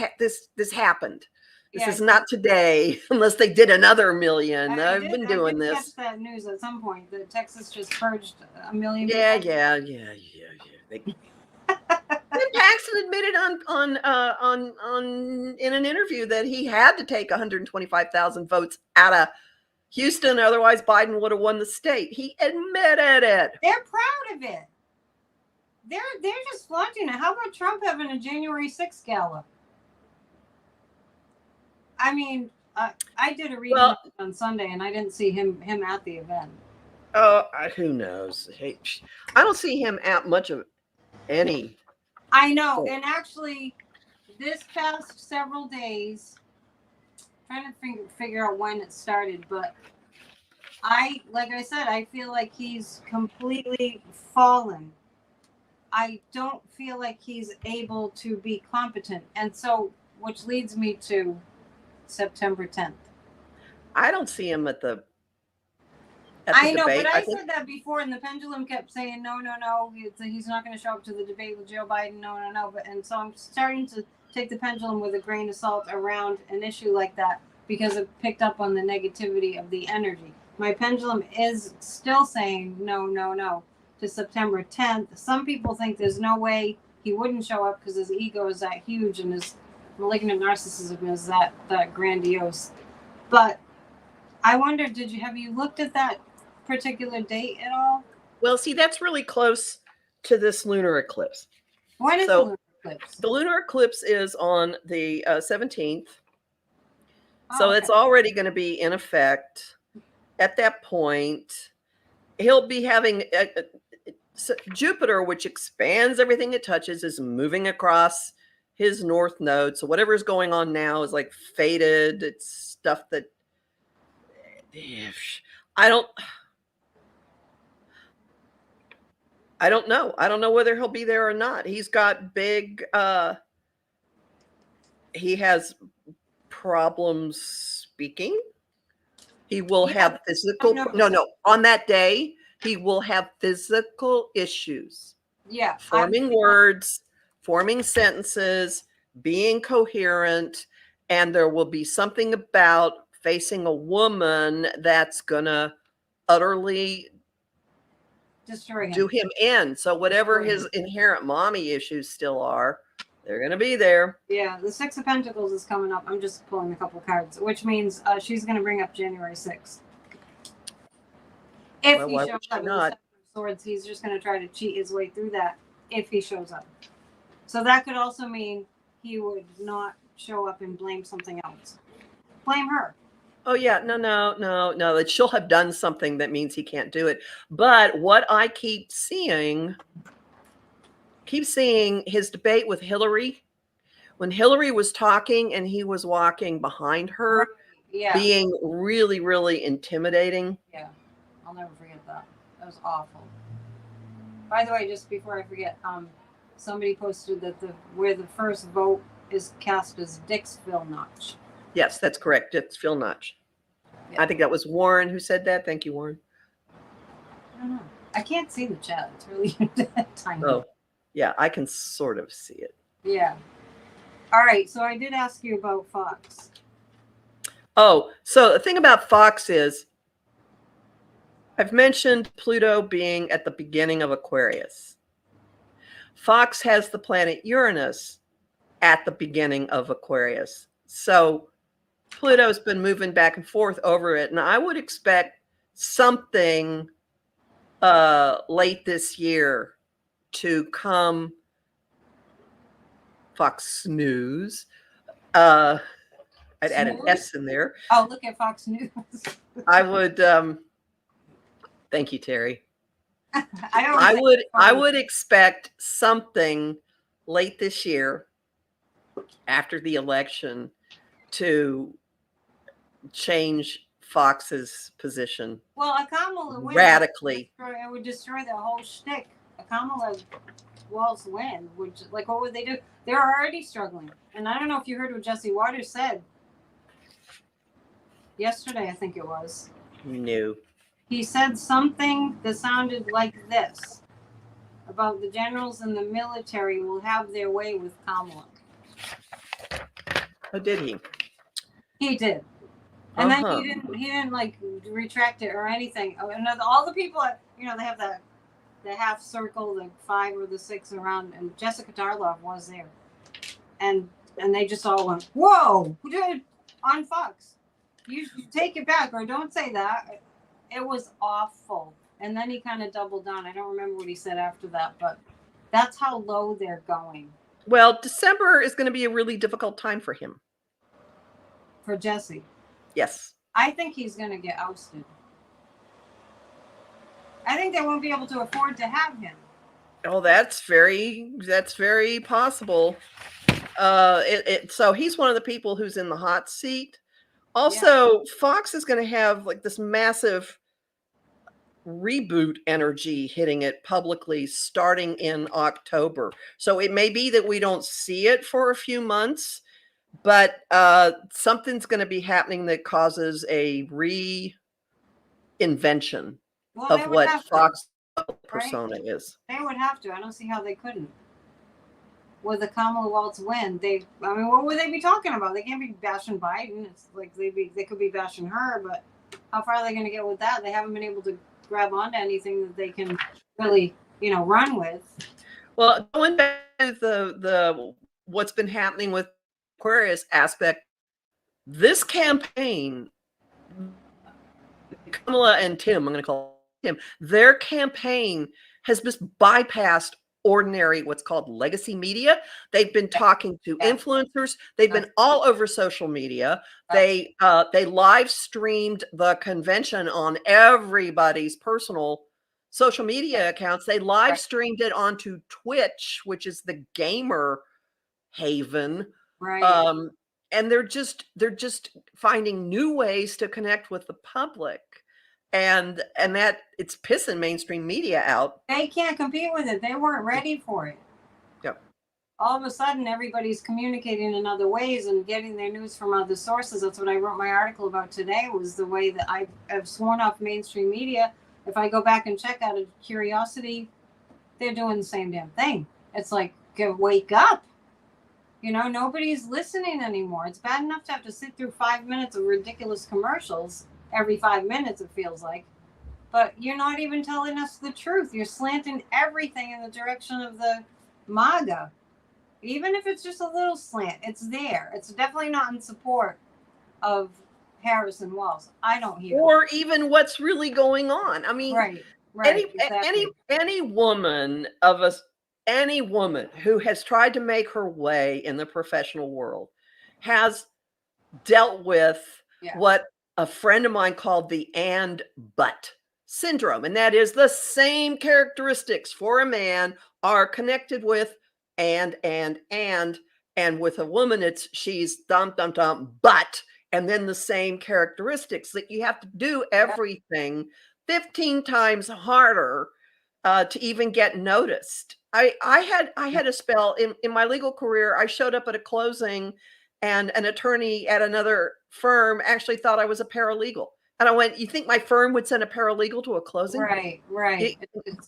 happened. This is not today, unless they did another million. I've been doing this. Catch that news at some point that Texas just purged 1 million. Yeah. Paxton admitted on in an interview that he had to take 125,000 votes out of Houston, otherwise Biden would have won the state. He admitted it. They're proud of it. They're just flaunting it. How about Trump having a January 6th gala? I mean, I did a reading on Sunday, and I didn't see him at the event. Oh, who knows? Hey, I don't see him at much of any. I know, and actually, this past several days, trying to figure out when it started, but like I said, I feel like he's completely fallen. I don't feel like he's able to be competent, and so, which leads me to September 10th. I don't see him at the I know, debate. but I said that before, and the pendulum kept saying, no, he's not going to show up to the debate with Joe Biden, no. And so I'm starting to take the pendulum with a grain of salt around an issue like that because it picked up on the negativity of the energy. My pendulum is still saying no to September 10th. Some people think there's no way he wouldn't show up because his ego is that huge and his malignant narcissism is that grandiose. But I wonder, have you looked at that particular date at all? Well, see, that's really close to this lunar eclipse. When is the lunar eclipse? The lunar eclipse is on the 17th. So it's already going to be in effect. At that point, he'll be having Jupiter, which expands everything it touches, is moving across his north node. So whatever's going on now is like faded. It's stuff that I don't know. I don't know whether he'll be there or not. He's got big he has problems speaking. He will have physical on that day he will have physical issues. Yeah. Forming words, forming sentences, being coherent, and there will be something about facing a woman that's gonna utterly destroy him. Do him in. So whatever his inherent mommy issues still are, they're gonna be there. Yeah, the 6 of Pentacles is coming up. I'm just pulling a couple cards, which means she's gonna bring up January 6th. If he shows up with the 7 of Swords, he's just gonna try to cheat his way through that if he shows up. So that could also mean he would not show up and blame something else. blame her. Oh yeah, no. That she'll have done something that means he can't do it. But what I keep seeing his debate with Hillary. When Hillary was talking and he was walking behind her, Right. Yeah. being really, really intimidating. Yeah. I'll never forget that. That was awful. By the way, just before I forget, somebody posted that where the first vote is cast as Dixville Notch. Yes, that's correct. It's Phil Notch. Yeah. I think that was Warren who said that. Thank you, Warren. I don't know. I can't see the chat. It's really tiny. Oh, yeah, I can sort of see it. Yeah. All right. So I did ask you about Fox. Oh, so the thing about Fox is I've mentioned Pluto being at the beginning of Aquarius. Fox has the planet Uranus at the beginning of Aquarius. So Pluto's been moving back and forth over it. And I would expect something late this year to come. Fox News. I'd add an S in there. Oh, look at Fox News. I would. Thank you, Terry. I would expect something late this year after the election to change Fox's position. Well, a Kamala win radically. It would destroy the whole shtick. A Kamala Walz win, which, like, what would they do? They're already struggling. And I don't know if you heard what Jesse Waters said yesterday, I think it was. No. He said something that sounded like this about the generals and the military will have their way with Kamala. Oh, did he? He did. And then he didn't like retract it or anything. And all the people, they have the half circle, the 5 or the 6 around, and Jessica Darloff was there. And they just all went, whoa, who did on Fox? You take it back or don't say that. It was awful. And then he kind of doubled down. I don't remember what he said after that, but that's how low they're going. Well, December is going to be a really difficult time for him. For Jesse. Yes. I think he's going to get ousted. I think they won't be able to afford to have him. Oh, that's very possible. So he's one of the people who's in the hot seat. Also, yeah. Fox is going to have like this massive reboot energy hitting it publicly starting in October. So it may be that we don't see it for a few months, but something's going to be happening that causes a reinvention of what Fox persona is. They would have to. I don't see how they couldn't. With the Kamala Walz win, what would they be talking about? They can't be bashing Biden. It's like they could be bashing her, but how far are they going to get with that? They haven't been able to grab onto anything that they can really, run with. Well, going back to the what's been happening with Aquarius aspect, this campaign, Kamala and Tim, I'm going to call him, their campaign has just bypassed ordinary, what's called legacy media. They've been talking to influencers. They've been all over social media. They live streamed the convention on everybody's personal social media accounts. They live streamed it onto Twitch, which is the gamer haven. Right. And they're just finding new ways to connect with the public. And that it's pissing mainstream media out. They can't compete with it. They weren't ready for it. Yep. All of a sudden, everybody's communicating in other ways and getting their news from other sources. That's what I wrote my article about today, was the way that I've sworn off mainstream media. If I go back and check out of curiosity, they're doing the same damn thing. It's like, wake up. Nobody's listening anymore. It's bad enough to have to sit through 5 minutes of ridiculous commercials every 5 minutes, it feels like. But you're not even telling us the truth. You're slanting everything in the direction of the MAGA. Even if it's just a little slant, it's there. It's definitely not in support of Harris and Walz. I don't hear or even what's really going on. I mean, right, exactly. any woman who has tried to make her way in the professional world has dealt with Yeah. what a friend of mine called the and but syndrome. And that is the same characteristics for a man are connected with and with a woman, it's she's but, and then the same characteristics that you have to do everything 15 times harder to even get noticed. I had a spell in my legal career. I showed up at a closing and an attorney at another firm actually thought I was a paralegal. And I went, you think my firm would send a paralegal to a closing? Right, right.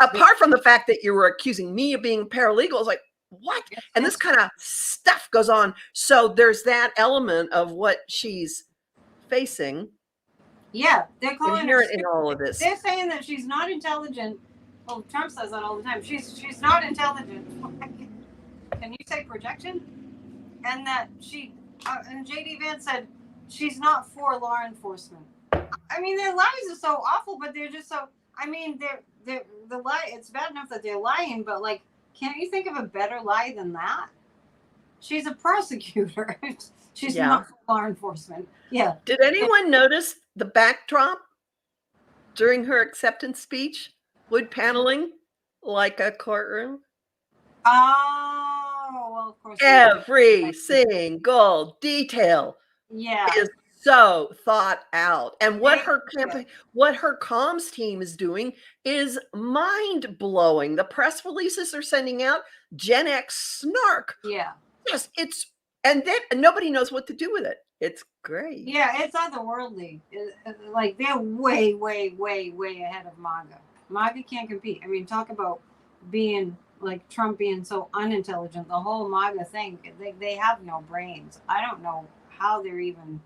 Apart from the fact that you were accusing me of being a paralegal, I was like, what? And this kind of stuff goes on. So there's that element of what she's facing. Yeah, they're calling inherent in all of this. They're saying that she's not intelligent. Well, Trump says that all the time. She's not intelligent. Can you say projection? And that she and JD Vance said she's not for law enforcement. I mean, their lies are so awful, but they're just so. I mean, they're the lie. It's bad enough that they're lying, but like, can't you think of a better lie than that? She's a prosecutor. She's not for law enforcement. Yeah. Did anyone notice the backdrop during her acceptance speech? Wood paneling like a courtroom? Oh, well, of course. Every single detail is so thought out. And what her campaign, what her comms team is doing is mind blowing. The press releases they're sending out, Gen X snark. Yeah. Yes, and then nobody knows what to do with it. It's great. Yeah, it's otherworldly. Like they're way, way, way, way ahead of MAGA. MAGA can't compete. I mean, talk about being like Trump being so unintelligent. The whole MAGA thing, they have no brains. I don't know how they're even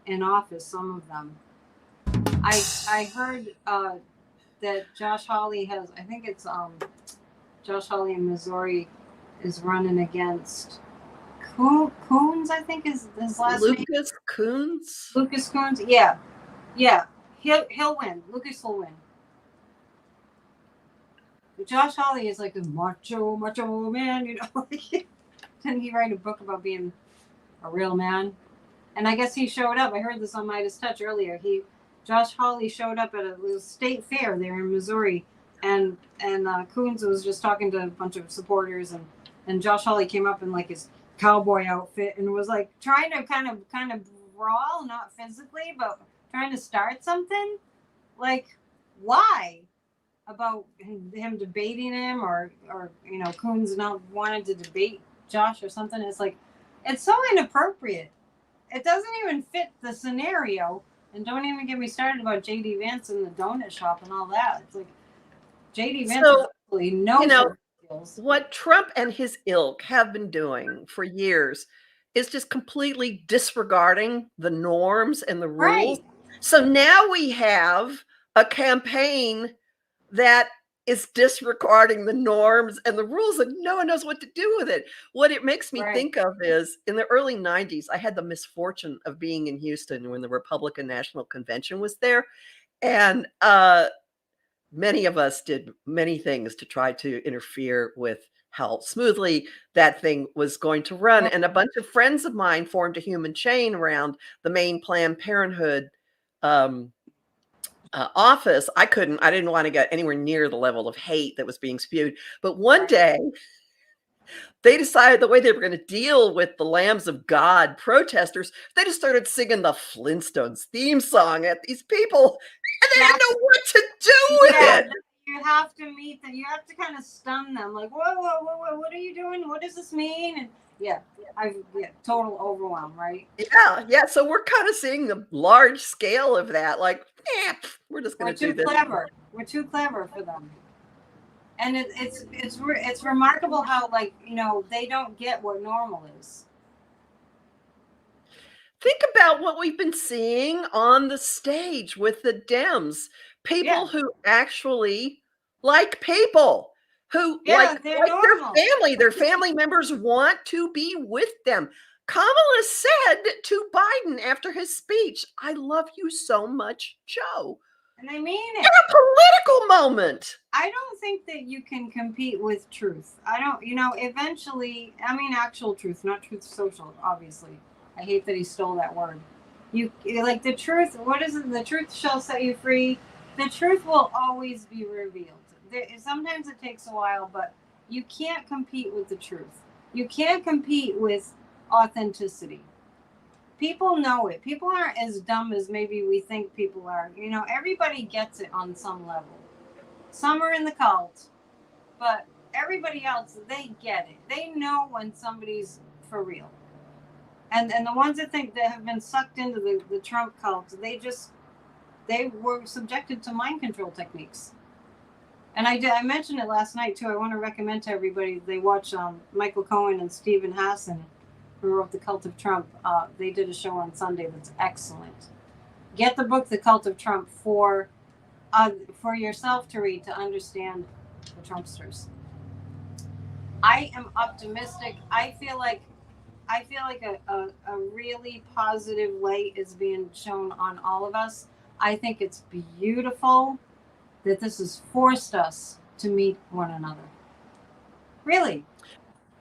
in office. Some of them. I heard that Josh Hawley has. I think it's Josh Hawley in Missouri is running against Coons, I think is his last name. Lucas Coons? Lucas Coons, yeah. Yeah. He'll win. Lucas will win. But Josh Hawley is like a macho man, you know. Didn't he write a book about being a real man? And I guess he showed up. I heard this on Midas Touch earlier. Josh Hawley showed up at a state fair there in Missouri, and Coons was just talking to a bunch of supporters, and Josh Hawley came up in like his cowboy outfit and was like trying to kind of brawl, not physically, but trying to start something. Like, why? About him debating him, or you know, Coons not wanting to debate Josh or something. It's like, it's so inappropriate. It doesn't even fit the scenario. And don't even get me started about JD Vance and the donut shop and all that. It's like JD Vance is absolutely no skills. What Trump and his ilk have been doing for years is just completely disregarding the norms and the rules. Right. So now we have a campaign that is disregarding the norms and the rules, and no one knows what to do with it. What it makes me think of is in the early 90s, I had the misfortune of being in Houston when the Republican National Convention was there. And many of us did many things to try to interfere with how smoothly that thing was going to run. And a bunch of friends of mine formed a human chain around the main Planned Parenthood office. I didn't want to get anywhere near the level of hate that was being spewed. But one day they decided the way they were going to deal with the Lambs of God protesters, they just started singing the Flintstones theme song at these people, and they didn't know what to do with it. You have to meet them. You have to kind of stun them. Like, whoa, what are you doing? What does this mean? And total overwhelm, right? Yeah. So we're kind of seeing the large scale of that. Like, we're just going to do this. We're too clever for them. And it's remarkable how, like, you know, they don't get what normal is. Think about what we've been seeing on the stage with the Dems. People who actually like people, who like their family. Their family members want to be with them. Kamala said to Biden after his speech, "I love you so much, Joe." And I mean it. In a political moment. I don't think that you can compete with truth. I don't, you know, eventually, I mean, actual truth, not truth social, obviously. I hate that he stole that word. You like the truth. What is it? The truth shall set you free. The truth will always be revealed. Sometimes it takes a while, but you can't compete with the truth. You can't compete with authenticity. People know it. People aren't as dumb as maybe we think people are. You know, everybody gets it on some level. Some are in the cult, but everybody else, they get it. They know when somebody's for real. And the ones that think that have been sucked into the Trump cult, they were subjected to mind control techniques. And I mentioned it last night too. I want to recommend to everybody they watch Michael Cohen and Stephen Hassan, who wrote The Cult of Trump. They did a show on Sunday that's excellent. Get the book The Cult of Trump for yourself to read to understand the Trumpsters. I am optimistic. I feel like a really positive light is being shown on all of us. I think it's beautiful that this has forced us to meet one another. Really.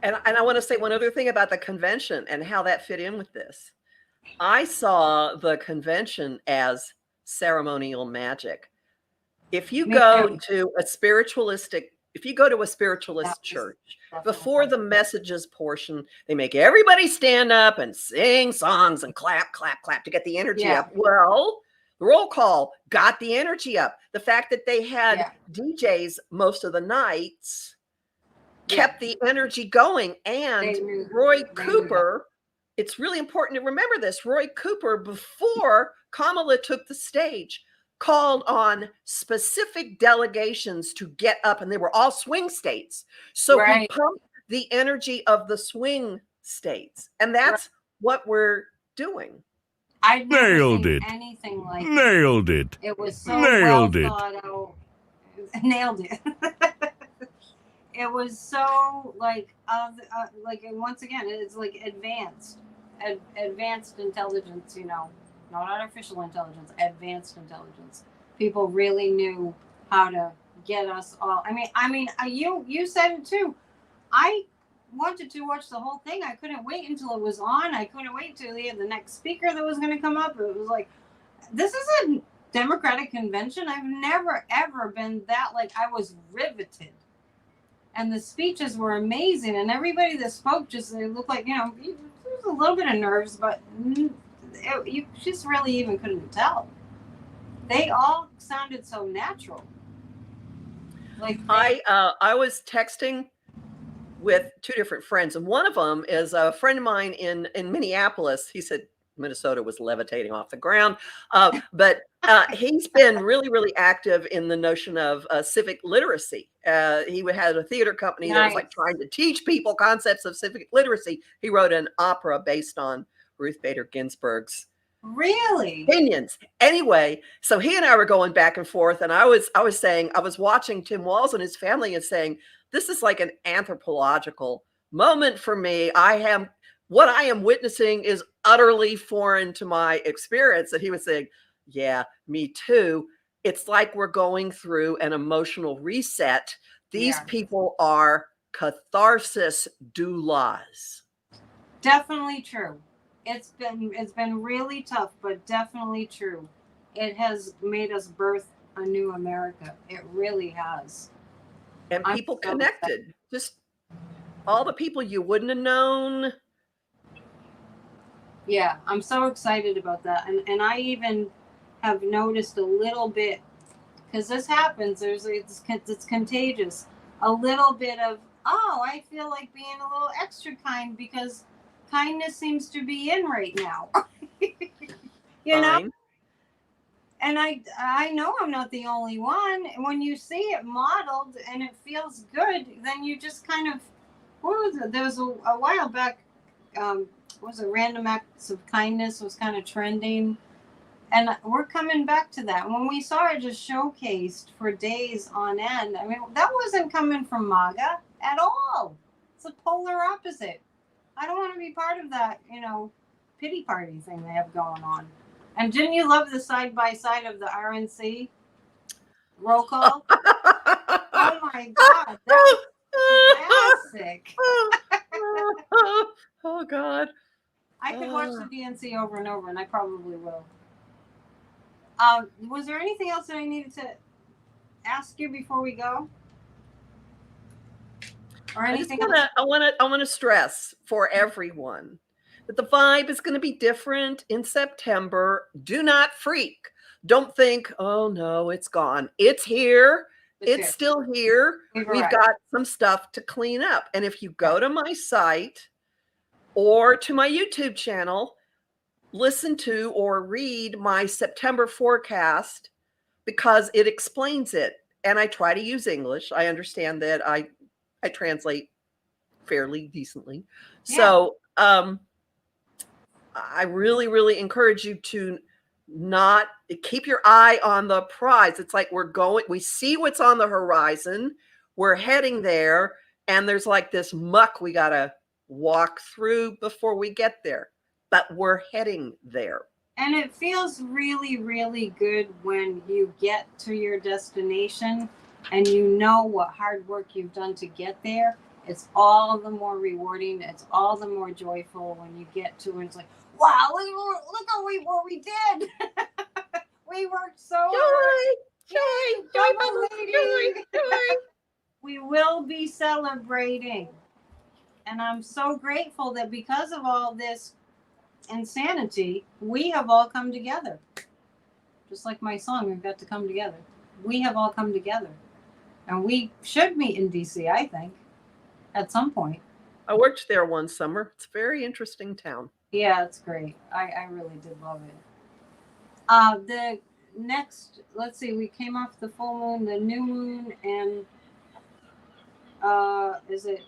And I want to say one other thing about the convention and how that fit in with this. I saw the convention as ceremonial magic. If you go to a spiritualist church, before the messages portion, they make everybody stand up and sing songs and clap, clap, clap to get the energy up. Well, the roll call got the energy up. The fact that they had DJs most of the nights kept the energy going. And Roy Cooper, it's really important to remember this. Roy Cooper, before Kamala took the stage, called on specific delegations to get up, and they were all swing states. So he pumped the energy of the swing states, and that's what we're doing. I've never seen anything like Nailed it. It was so well thought out. Nailed it. It was so like once again, it's like advanced intelligence. You know, not artificial intelligence, advanced intelligence. People really knew how to get us all. I mean, you said it too. I wanted to watch the whole thing. I couldn't wait until it was on. I couldn't wait till they had the next speaker that was going to come up. It was like, this is a Democratic convention. I've never ever been that I was riveted. And the speeches were amazing, and everybody that spoke they looked like, there was a little bit of nerves, but you just really even couldn't tell. They all sounded so natural. I was texting with two different friends, and one of them is a friend of mine in Minneapolis. He said Minnesota was levitating off the ground, but he's been really, really active in the notion of civic literacy. He had a theater company that was trying to teach people concepts of civic literacy. He wrote an opera based on Ruth Bader Ginsburg's opinions. Anyway, so he and I were going back and forth, and I was saying, I was watching Tim Walz and his family and saying, this is like an anthropological moment for me. What I am witnessing is utterly foreign to my experience. And he was saying, yeah, me too. It's like we're going through an emotional reset. These people are catharsis doulas. Definitely true. It's been really tough, but definitely true. It has made us birth a new America. It really has. And people connected. Just all the people you wouldn't have known. Yeah, I'm so excited about that. And I even have noticed a little bit, because this happens, it's contagious, a little bit of, I feel like being a little extra kind because kindness seems to be in right now. you know? And I know I'm not the only one. When you see it modeled and it feels good, then you just kind of, what was it? There was a while back, was it random acts of kindness was kind of trending. And we're coming back to that. When we saw it just showcased for days on end, I mean, that wasn't coming from MAGA at all. It's a polar opposite. I don't want to be part of that, pity party thing they have going on. And didn't you love the side-by-side of the RNC roll call? Oh, my God. That's classic. Oh, God. I could watch the DNC over and over, and I probably will. Was there anything else that I needed to ask you before we go? Or anything else? I want to stress for everyone that the vibe is going to be different in September. Do not freak. Don't think, oh no, it's gone. It's here. It's still here. We've got some stuff to clean up. And if you go to my site or to my YouTube channel, listen to or read my September forecast, because it explains it. And I try to use English. I understand that I translate fairly decently. Yeah. So I really, really encourage you to not keep your eye on the prize. It's like we see what's on the horizon. We're heading there. And there's like this muck we got to walk through before we get there. But we're heading there. And it feels really, really good when you get to your destination and you know what hard work you've done to get there. It's all the more rewarding. It's all the more joyful when you get to it. It's like, wow, look at what we did. We worked so hard. Joy. We will be celebrating. And I'm so grateful that because of all this insanity, we have all come together. Just like my song, we've got to come together. We have all come together. And we should meet in DC, I think, at some point. I worked there one summer. It's a very interesting town. Yeah, it's great. I really did love it. The next, let's see, we came off the full moon, the new moon, and is it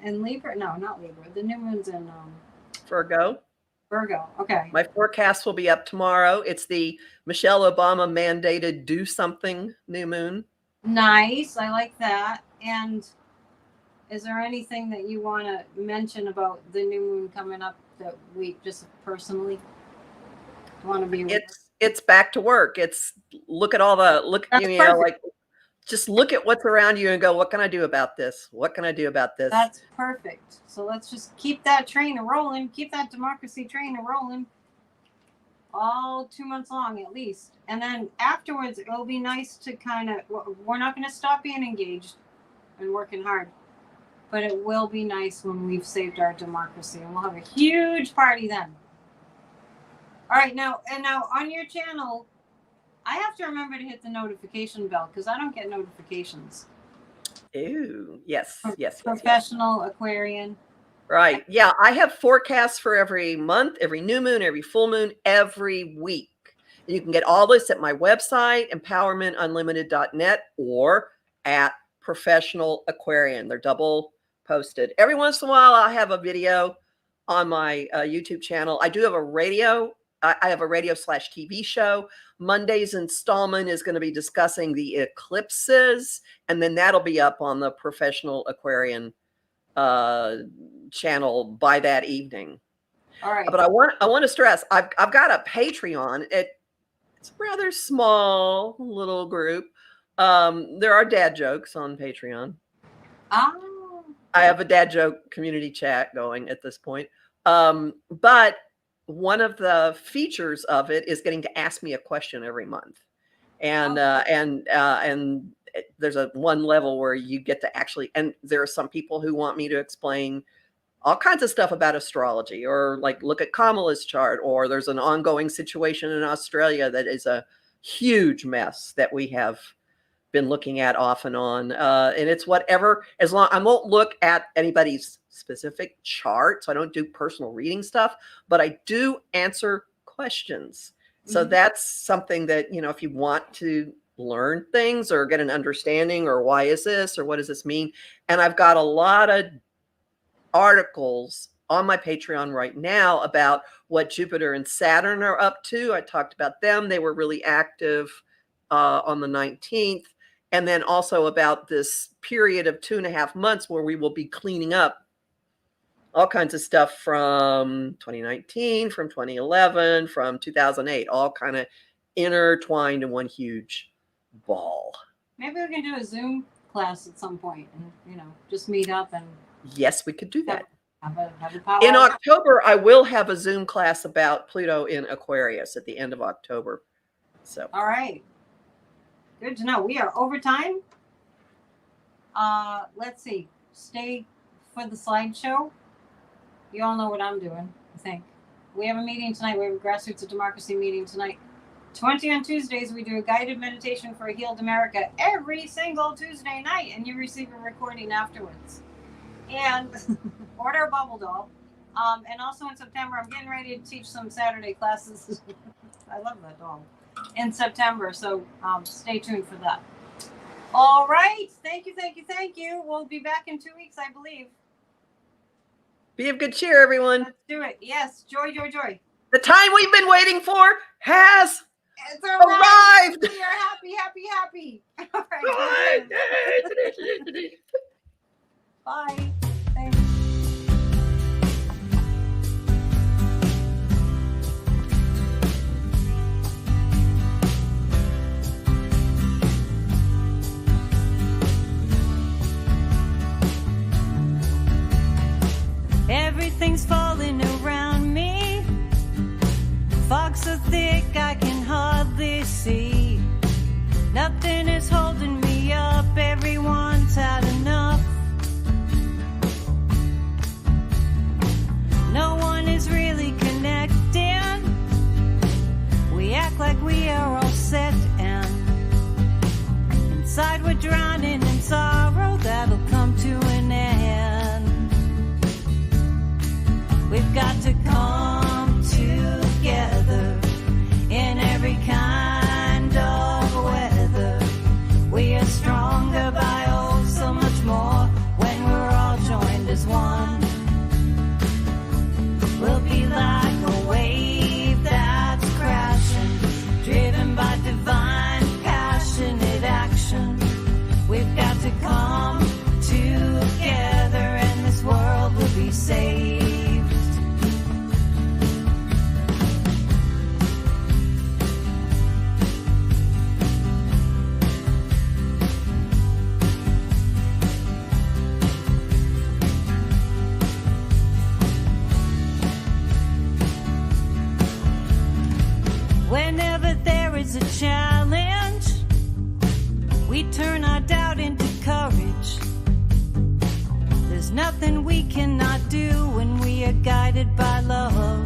in Libra? No, not Libra. The new moon's in Virgo. Okay. My forecast will be up tomorrow. It's the Michelle Obama mandated do something new moon. Nice. I like that. And is there anything that you want to mention about the new moon coming up that we just personally want to be aware? It's back to work. It's look at all the just look at what's around you and go, what can I do about this? What can I do about this? That's perfect. So let's just keep that train rolling, keep that democracy train rolling all 2 months long at least. And then afterwards, it'll be nice to we're not going to stop being engaged and working hard, but it will be nice when we've saved our democracy, and we'll have a huge party then. All right, now on your channel, I have to remember to hit the notification bell because I don't get notifications. Ooh, yes. Professional Aquarian. Right. Yeah, I have forecasts for every month, every new moon, every full moon, every week. And you can get all this at my website, empowermentunlimited.net, or at Professional Aquarian. They're double posted. Every once in a while, I'll have a video on my YouTube channel. I do have a radio. I have a radio/TV show. Monday's installment is going to be discussing the eclipses, and then that'll be up on the Professional Aquarian channel by that evening. All right. But I want to stress, I've got a Patreon. It's a rather small little group. There are dad jokes on Patreon. Oh. I have a dad joke community chat going at this point. But one of the features of it is getting to ask me a question every month. And there's one level where you get to actually, and there are some people who want me to explain all kinds of stuff about astrology, or like look at Kamala's chart, or there's an ongoing situation in Australia that is a huge mess that we have been looking at off and on. And it's whatever, as long, I won't look at anybody's specific chart. So I don't do personal reading stuff, but I do answer questions. So that's something that, if you want to learn things or get an understanding, or why is this, or what does this mean? And I've got a lot of articles on my Patreon right now about what Jupiter and Saturn are up to. I talked about them. They were really active on the 19th. And then also about this period of 2.5 months where we will be cleaning up all kinds of stuff from 2019, from 2011, from 2008, all kind of intertwined in one huge ball. Maybe we can do a Zoom class at some point and, just meet up and. Yes, we could do that. Have a power. In October, I will have a Zoom class about Pluto in Aquarius at the end of October. So, all right. Good to know. We are over time. Let's see. Stay for the slideshow. You all know what I'm doing, I think. We have a meeting tonight. We have a Grassroots of Democracy meeting tonight. 20 on Tuesdays, we do a guided meditation for a healed America every single Tuesday night, and you receive a recording afterwards. And order a bubble doll. And also in September, I'm getting ready to teach some Saturday classes. I love that doll. In September, so stay tuned for that. All right. Thank you, thank you, thank you. We'll be back in 2 weeks, I believe. be of good cheer, everyone. Let's do it. Yes. Joy, joy, joy. The time we've been waiting for has It's arrived. arrived. We are happy, happy, happy. All right. Bye. Thanks. Everything's falling around me. Fog so thick I can hardly see. Nothing is holding me up. Everyone's had enough. No one is really connecting. We act like we are all set, and inside we're drowning in sorrow that'll come to an end. We've got to come together in every kind of weather. We are stronger by oh so much more when we're all joined as one. We'll be like a wave that's crashing, driven by divine passionate action. We've got to come together and this world will be saved. Whenever there is a challenge, we turn our doubt into courage. There's nothing we cannot do when we are guided by love.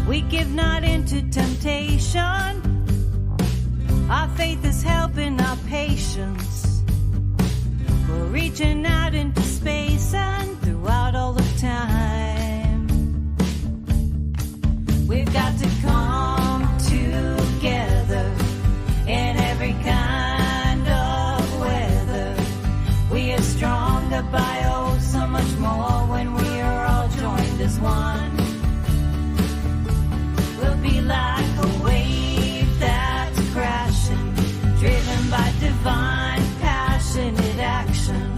We give not into temptation. Our faith is helping our patience. We're reaching out into space and throughout all of time. We've got to come together in every kind of weather. We are stronger by oh so much more when we are all joined as one. We'll be like a wave that's crashing, driven by divine passionate action.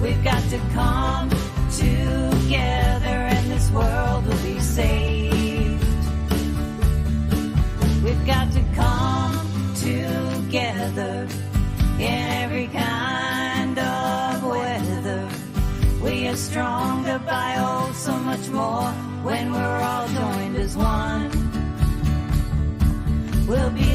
We've got to come together and this world will be saved. We've got to come together in every kind of weather. We are stronger by oh so much more when we're all joined as one. We'll be